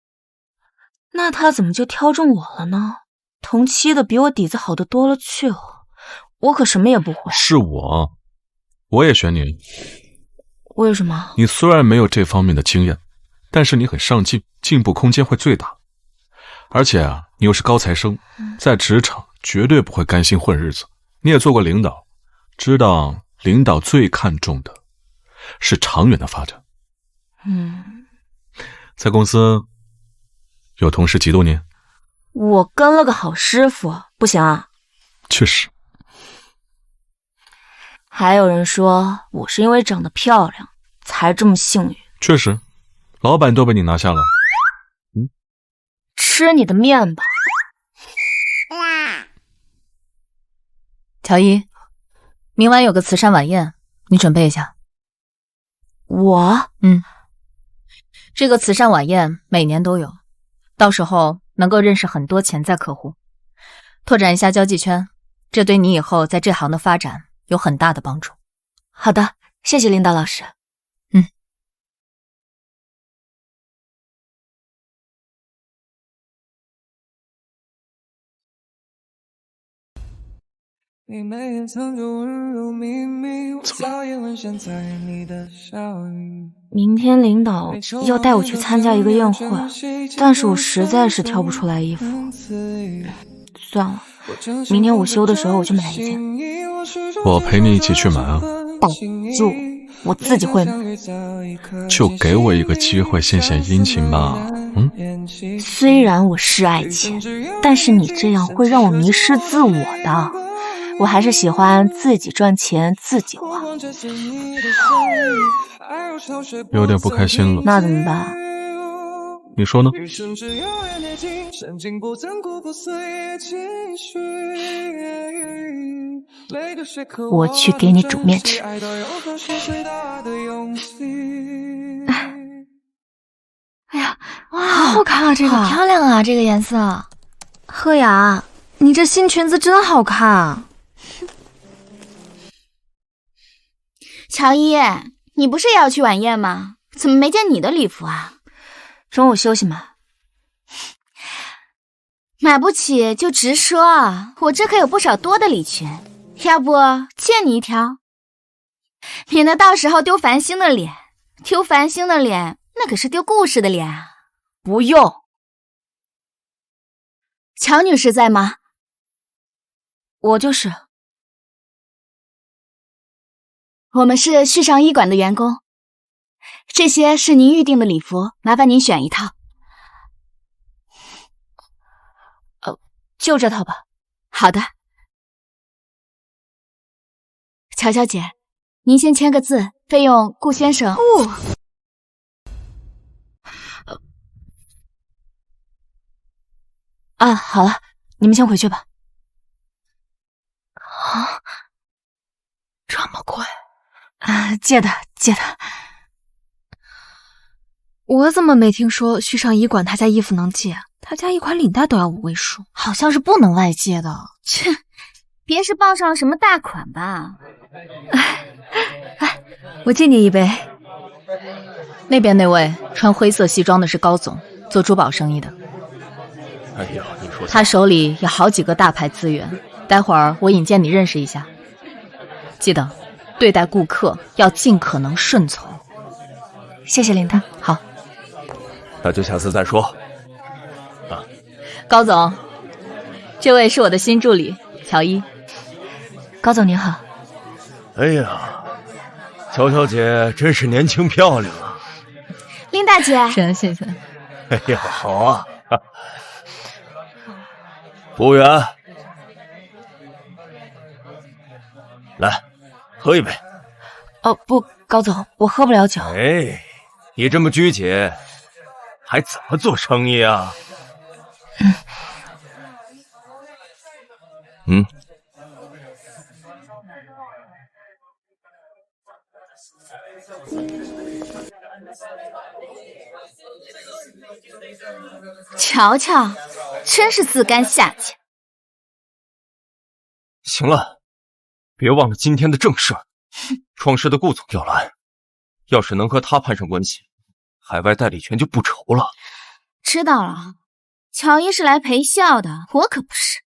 那他怎么就挑中我了呢？同期的比我底子好的多了去了，我可什么也不会。是我也选你。为什么？你虽然没有这方面的经验，但是你很上进，进步空间会最大。而且你又是高材生，在职场绝对不会甘心混日子。你也做过领导，知道领导最看重的是长远的发展。在公司有同事嫉妒你？我跟了个好师傅，不行啊。确实。还有人说我是因为长得漂亮才这么幸运。确实，老板都被你拿下了。吃你的面吧。乔伊，明晚有个慈善晚宴，你准备一下。我？这个慈善晚宴每年都有，到时候能够认识很多潜在客户，拓展一下交际圈，这对你以后在这行的发展有很大的帮助。好的，谢谢领导老师。你眉眼藏着温柔秘密，我早已沦陷在你的笑语。明天领导要带我去参加一个宴会，但是我实在是挑不出来衣服。算了，明天午休的时候我去买一件。我陪你一起去买啊。挡住，我自己会买。就给我一个机会献献殷勤吧。虽然我是爱钱，但是你这样会让我迷失自我的。我还是喜欢自己赚钱自己花。有点不开心了。那怎么办？你说呢？我去给你煮面吃。哎呀，哇，好好看啊！这个好漂亮啊，这个颜色。贺雅，你这新裙子真好看。乔伊，你不是也要去晚宴吗？怎么没见你的礼服啊？中午休息买。买不起就直说，我这可有不少多的礼裙，要不借你一条，免得到时候丢繁星的脸。丢繁星的脸，那可是丢故事的脸啊！不用。乔女士在吗？我就是。我们是旭上医馆的员工，这些是您预定的礼服，麻烦您选一套。就这套吧。好的。乔小姐，您先签个字，费用顾先生。好了，你们先回去吧。啊，这么贵？借的。我怎么没听说续上医馆他家衣服能借？他家一款领带都要5位数，好像是不能外借的。切，别是傍上了什么大款吧？我敬你一杯。那边那位穿灰色西装的是高总，做珠宝生意的。哎呀，你说他手里有好几个大牌资源，待会儿我引荐你认识一下。记得对待顾客要尽可能顺从。谢谢琳达。好，那就下次再说。高总，这位是我的新助理乔伊。高总您好。哎呀，乔小姐真是年轻漂亮啊！琳大姐，是，谢谢。哎呀，好啊！服务员，来，喝一杯。不，高总，我喝不了酒。哎，你这么拘谨，还怎么做生意啊？瞧瞧，真是自甘下贱。行了，别忘了今天的正事。创世的顾总要来，要是能和他攀上关系，海外代理权就不愁了。知道了，乔伊是来陪笑的，我可不是。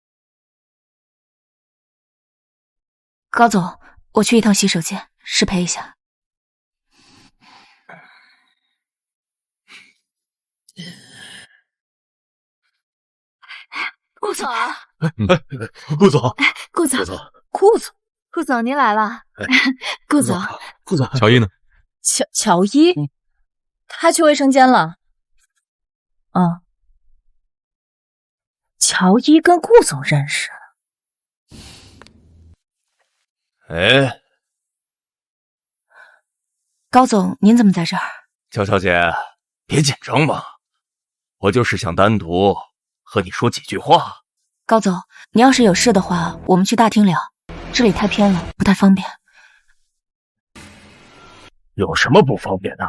高总，我去一趟洗手间，失陪一下。顾总，顾总，顾总，您来了。顾总，乔伊呢？乔伊，他去卫生间了。乔伊跟顾总认识。哎，高总，您怎么在这儿？乔小姐，别紧张嘛，我就是想单独和你说几句话。高总，你要是有事的话，我们去大厅聊，这里太偏了，不太方便。有什么不方便的？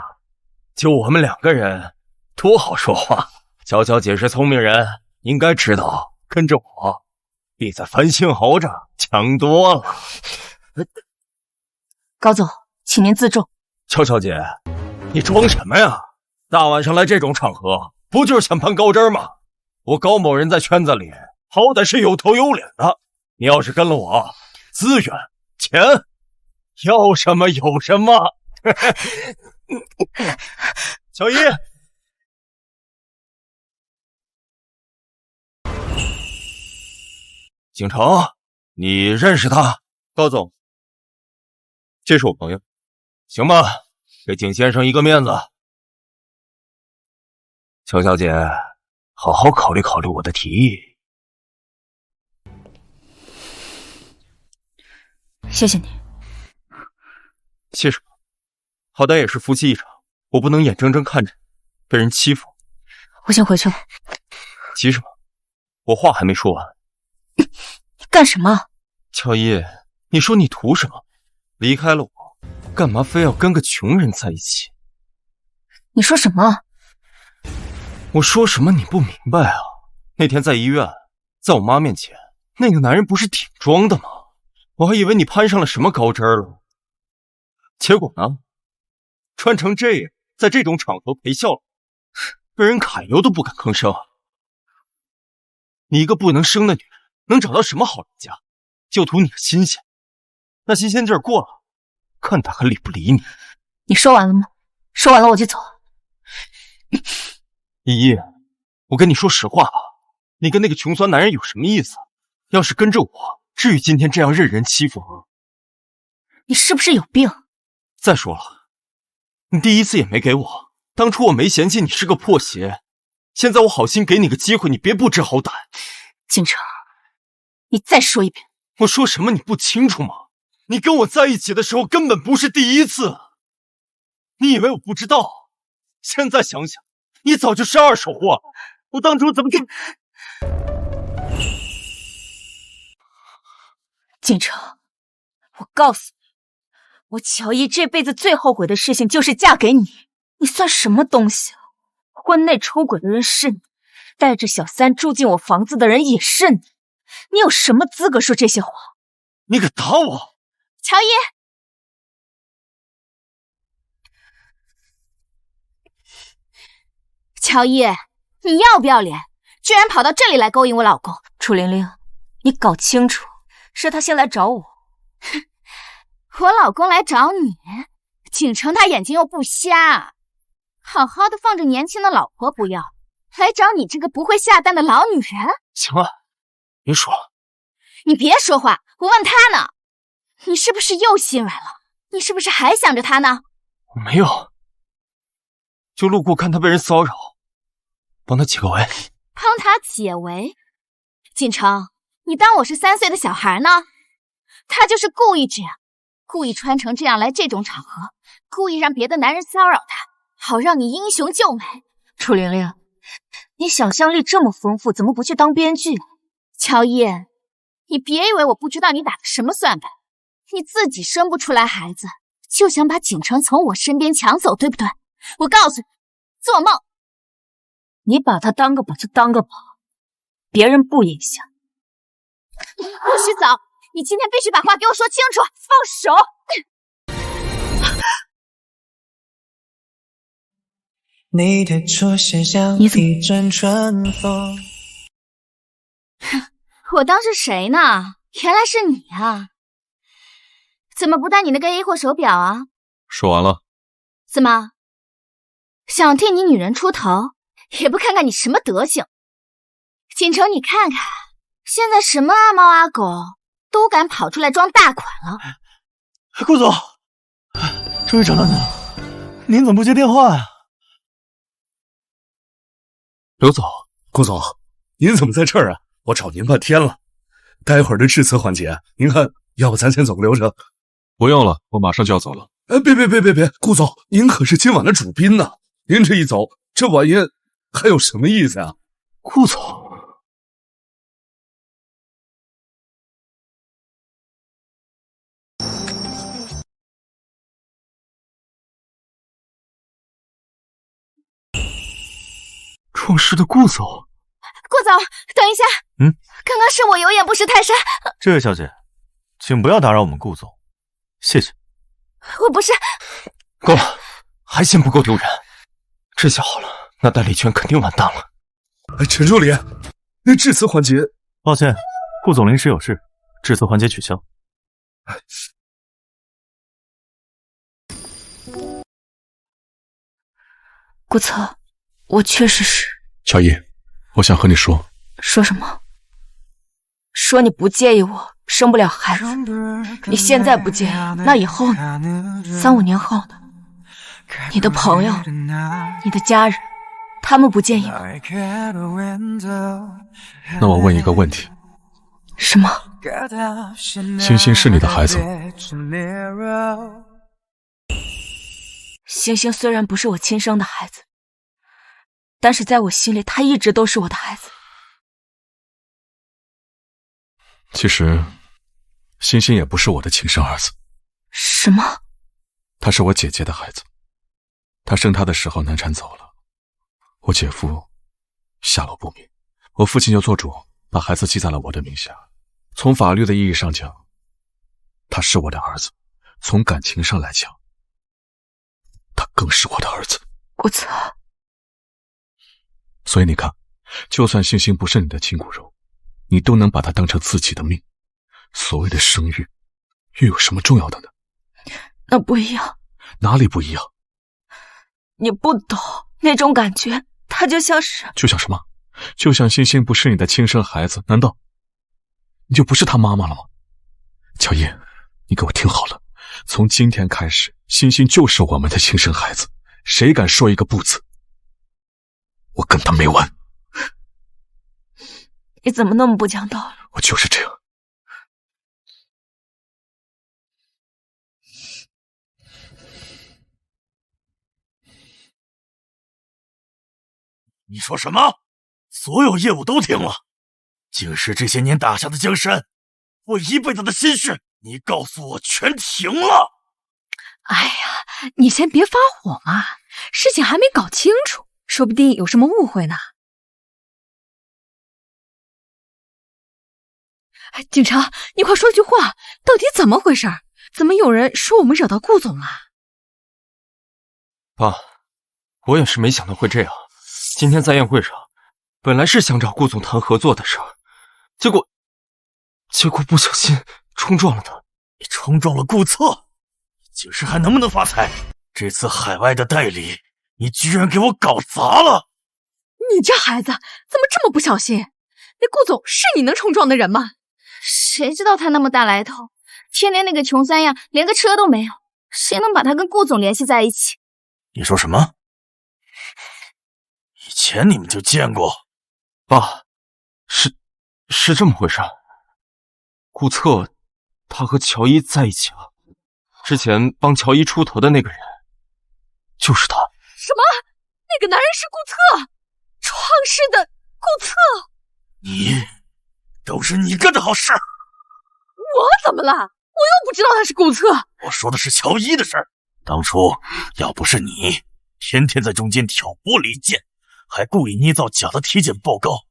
就我们2个人，多好说话。乔小姐是聪明人，应该知道跟着我比在繁星侯这强多了。高总，请您自重。乔小姐，你装什么呀？大晚上来这种场合，不就是想攀高枝吗？我高某人在圈子里好歹是有头有脸的，你要是跟了我，资源、钱，要什么有什么。乔伊，景城，你认识他？高总，这是我朋友。行吧，给景先生一个面子。乔小姐，好好考虑考虑我的提议。谢谢你。谢什么？好歹也是夫妻一场，我不能眼睁睁看着被人欺负。我先回去了。急什么？我话还没说完。你干什么？乔伊，你说你图什么？离开了我，干嘛非要跟个穷人在一起？你说什么？我说什么你不明白啊？那天在医院，在我妈面前，那个男人不是挺装的吗？我还以为你攀上了什么高枝了，结果呢？穿成这样，在这种场合陪笑，被人揩油都不敢吭声。你一个不能生的女人，能找到什么好人家？就图你个新鲜，那新鲜劲儿过了，看他还理不理你。你说完了吗？说完了我就走。依依，我跟你说实话吧，你跟那个穷酸男人有什么意思？要是跟着我，至于今天这样任人欺负吗？你是不是有病？再说了，你第一次也没给我，当初我没嫌弃你是个破鞋，现在我好心给你个机会，你别不知好歹。景城，你再说一遍。我说什么你不清楚吗？你跟我在一起的时候根本不是第一次，你以为我不知道？现在想想，你早就是二手货，我当初怎么就……锦城，我告诉你，我乔伊这辈子最后悔的事情就是嫁给你。你算什么东西啊？婚内出轨的人是你，带着小三住进我房子的人也是你，你有什么资格说这些话？你敢打我？乔伊，乔伊，你要不要脸？居然跑到这里来勾引我老公！楚玲玲，你搞清楚，是他先来找我。我老公来找你，景城他眼睛又不瞎，好好的放着年轻的老婆不要，来找你这个不会下蛋的老女人。行了，别说了。你别说话，我问他呢。你是不是又心软了？你是不是还想着他呢？我没有，就路过看他被人骚扰，帮他解个围。帮他解围？锦城，你当我是3岁的小孩呢？他就是故意这样，故意穿成这样来这种场合，故意让别的男人骚扰他，好让你英雄救美。楚玲玲，你想象力这么丰富，怎么不去当编剧？乔伊，你别以为我不知道你打的什么算盘，你自己生不出来孩子，就想把景城从我身边抢走，对不对？我告诉你，做梦！你把他当个宝就当个宝，别人不影响。不许走！你今天必须把话给我说清楚！放手！你的出现像一阵春风。我当是谁呢？原来是你啊！怎么不戴你那个 A 货手表啊？说完了。怎么想替你女人出头，也不看看你什么德行？锦城，你看看，现在什么阿猫阿狗都敢跑出来装大款了。顾总，终于找到你了，您怎么不接电话呀？刘总，顾总，您怎么在这儿啊？我找您半天了。待会儿的致辞环节，您看要不咱先走个流程？不用了，我马上就要走了。别，顾总，您可是今晚的主宾呢。您这一走，这晚宴还有什么意思啊？顾总。创世的顾总，顾总，等一下。刚刚是我有眼不识泰山。这位小姐，请不要打扰我们顾总，谢谢。我不是。够了，还嫌不够丢人？这下好了，那代理权肯定完蛋了。陈助理，那致辞环节……抱歉，顾总临时有事，致辞环节取消。顾策，我确实是。乔伊，我想和你说。说什么？说你不介意我生不了孩子，你现在不介意，那以后呢？3、5年后呢？你的朋友、你的家人，他们不介意吗？那我问一个问题。什么？星星是你的孩子吗？星星虽然不是我亲生的孩子，但是在我心里，他一直都是我的孩子。其实，星星也不是我的亲生儿子。什么？他是我姐姐的孩子，他生他的时候难产走了，我姐夫下落不明，我父亲就做主把孩子记在了我的名下。从法律的意义上讲，他是我的儿子；从感情上来讲，他更是我的儿子。顾策，所以你看，就算星星不是你的亲骨肉，你都能把它当成自己的命。所谓的生育，又有什么重要的呢？那不一样。哪里不一样？你不懂那种感觉，它就像是……就像什么？就像星星不是你的亲生孩子，难道你就不是他妈妈了吗？乔伊，你给我听好了，从今天开始，星星就是我们的亲生孩子，谁敢说一个不字，我跟他没完。你怎么那么不讲道理？我就是这样。你说什么？所有业务都停了？景氏这些年打下的江山，我一辈子的心血，你告诉我全停了？哎呀，你先别发火嘛，事情还没搞清楚，说不定有什么误会呢。景城，你快说句话，到底怎么回事？怎么有人说我们惹到顾总了？爸，我也是没想到会这样。今天在宴会上，本来是想找顾总谈合作的事儿，结果不小心冲撞了他。你冲撞了顾策，景氏还能不能发财？这次海外的代理，你居然给我搞砸了！你这孩子怎么这么不小心？那顾总是你能冲撞的人吗？谁知道他那么大来头，天天那个穷三样，连个车都没有，谁能把他跟顾总联系在一起？你说什么？以前你们就见过？爸，是这么回事。顾策他和乔伊在一起了，之前帮乔伊出头的那个人就是他。什么？那个男人是顾策？创世的顾策？都是你干的好事。我怎么了？我又不知道他是顾策。我说的是乔伊的事儿。当初要不是你天天在中间挑拨离间，还故意捏造假的体检报告，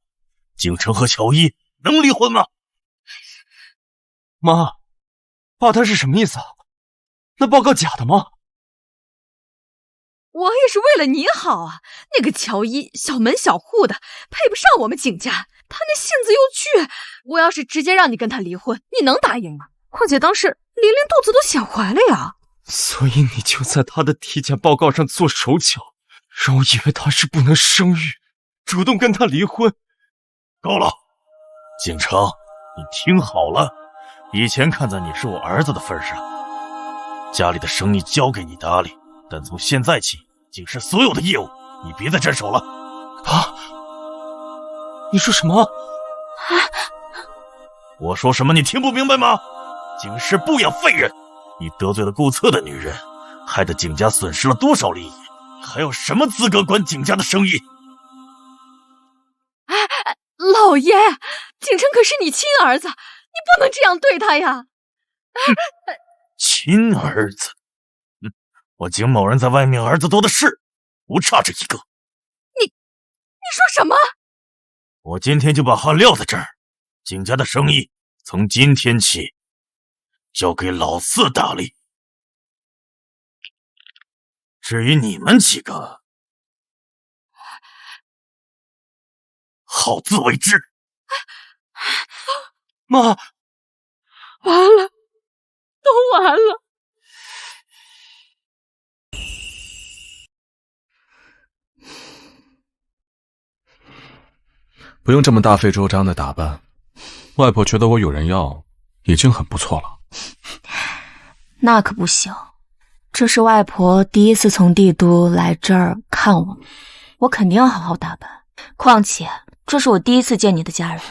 景城和乔伊能离婚吗？妈，爸他是什么意思啊？那报告假的吗？我也是为了你好啊！那个乔伊小门小户的，配不上我们景家。他那性子又倔，我要是直接让你跟他离婚，你能答应吗？况且当时琳琳肚子都显怀了呀。所以你就在他的体检报告上做手脚，让我以为他是不能生育，主动跟他离婚。够了，景城，你听好了，以前看在你是我儿子的份上，家里的生意交给你打理，但从现在起，景氏所有的业务你别再沾手了。啊！你说什么？我说什么你听不明白吗？景氏不养废人，你得罪了顾策的女人，害得景家损失了多少利益，还有什么资格管景家的生意？老爷，景城可是你亲儿子，你不能这样对他呀。亲儿子？我景某人在外面儿子多的是，不差这一个。你说什么？我今天就把话撂在这儿，景家的生意从今天起交给老四打理。至于你们几个，好自为之。妈，完了，都完了。不用这么大费周章的打扮，外婆觉得我有人要已经很不错了。那可不行，这是外婆第一次从帝都来这儿看我，我肯定要好好打扮。况且这是我第一次见你的家人。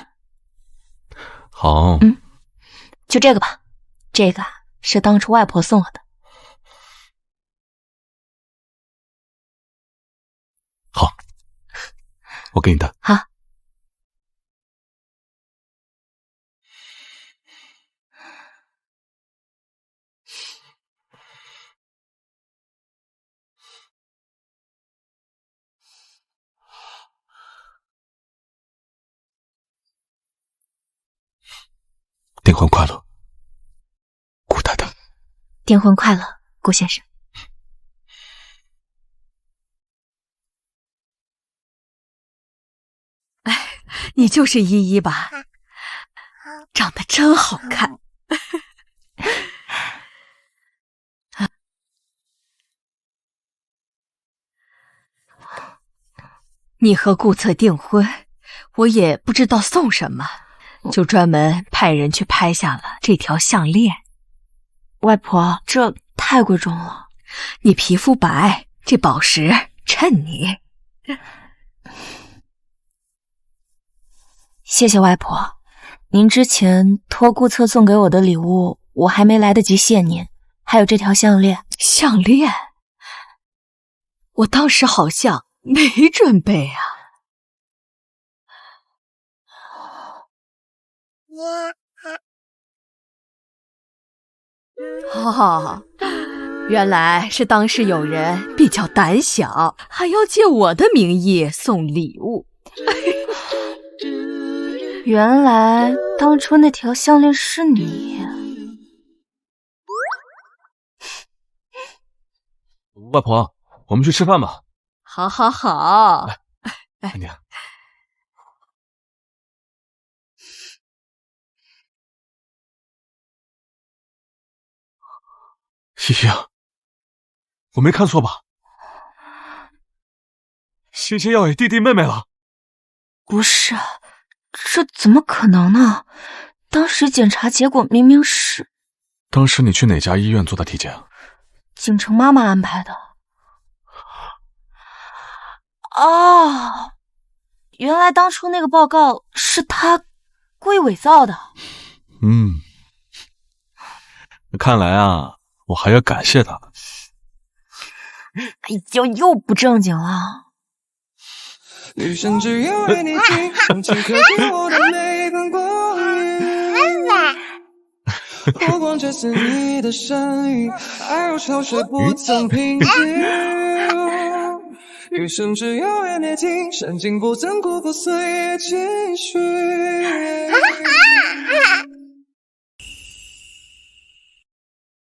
好，就这个吧，这个是当初外婆送我的。好，我给你的。好。订婚快乐，顾太太。订婚快乐，顾先生。你就是依依吧？长得真好看。你和顾策订婚，我也不知道送什么，就专门派人去拍下了这条项链。外婆，这太贵重了。你皮肤白，这宝石衬你。谢谢外婆，您之前托顾策送给我的礼物，我还没来得及谢您。还有这条项链。项链？我当时好像没准备啊。哦，原来是当时有人比较胆小，还要借我的名义送礼物。原来当初那条项链是你。外婆，我们去吃饭吧。好好好。来，娘。依依，我没看错吧？星星要给弟弟妹妹了？不是，这怎么可能呢？当时检查结果明明是……当时你去哪家医院做的体检？景城妈妈安排的。哦，原来当初那个报告是他故意伪造的。看来啊，我还要感谢他。哎呦，又不正经了。余生只有为你静，用情刻进我的每分光阴。不光这是你的声音，爱如潮水不曾平静。余生只有为你静，深情不曾辜负岁月情绪。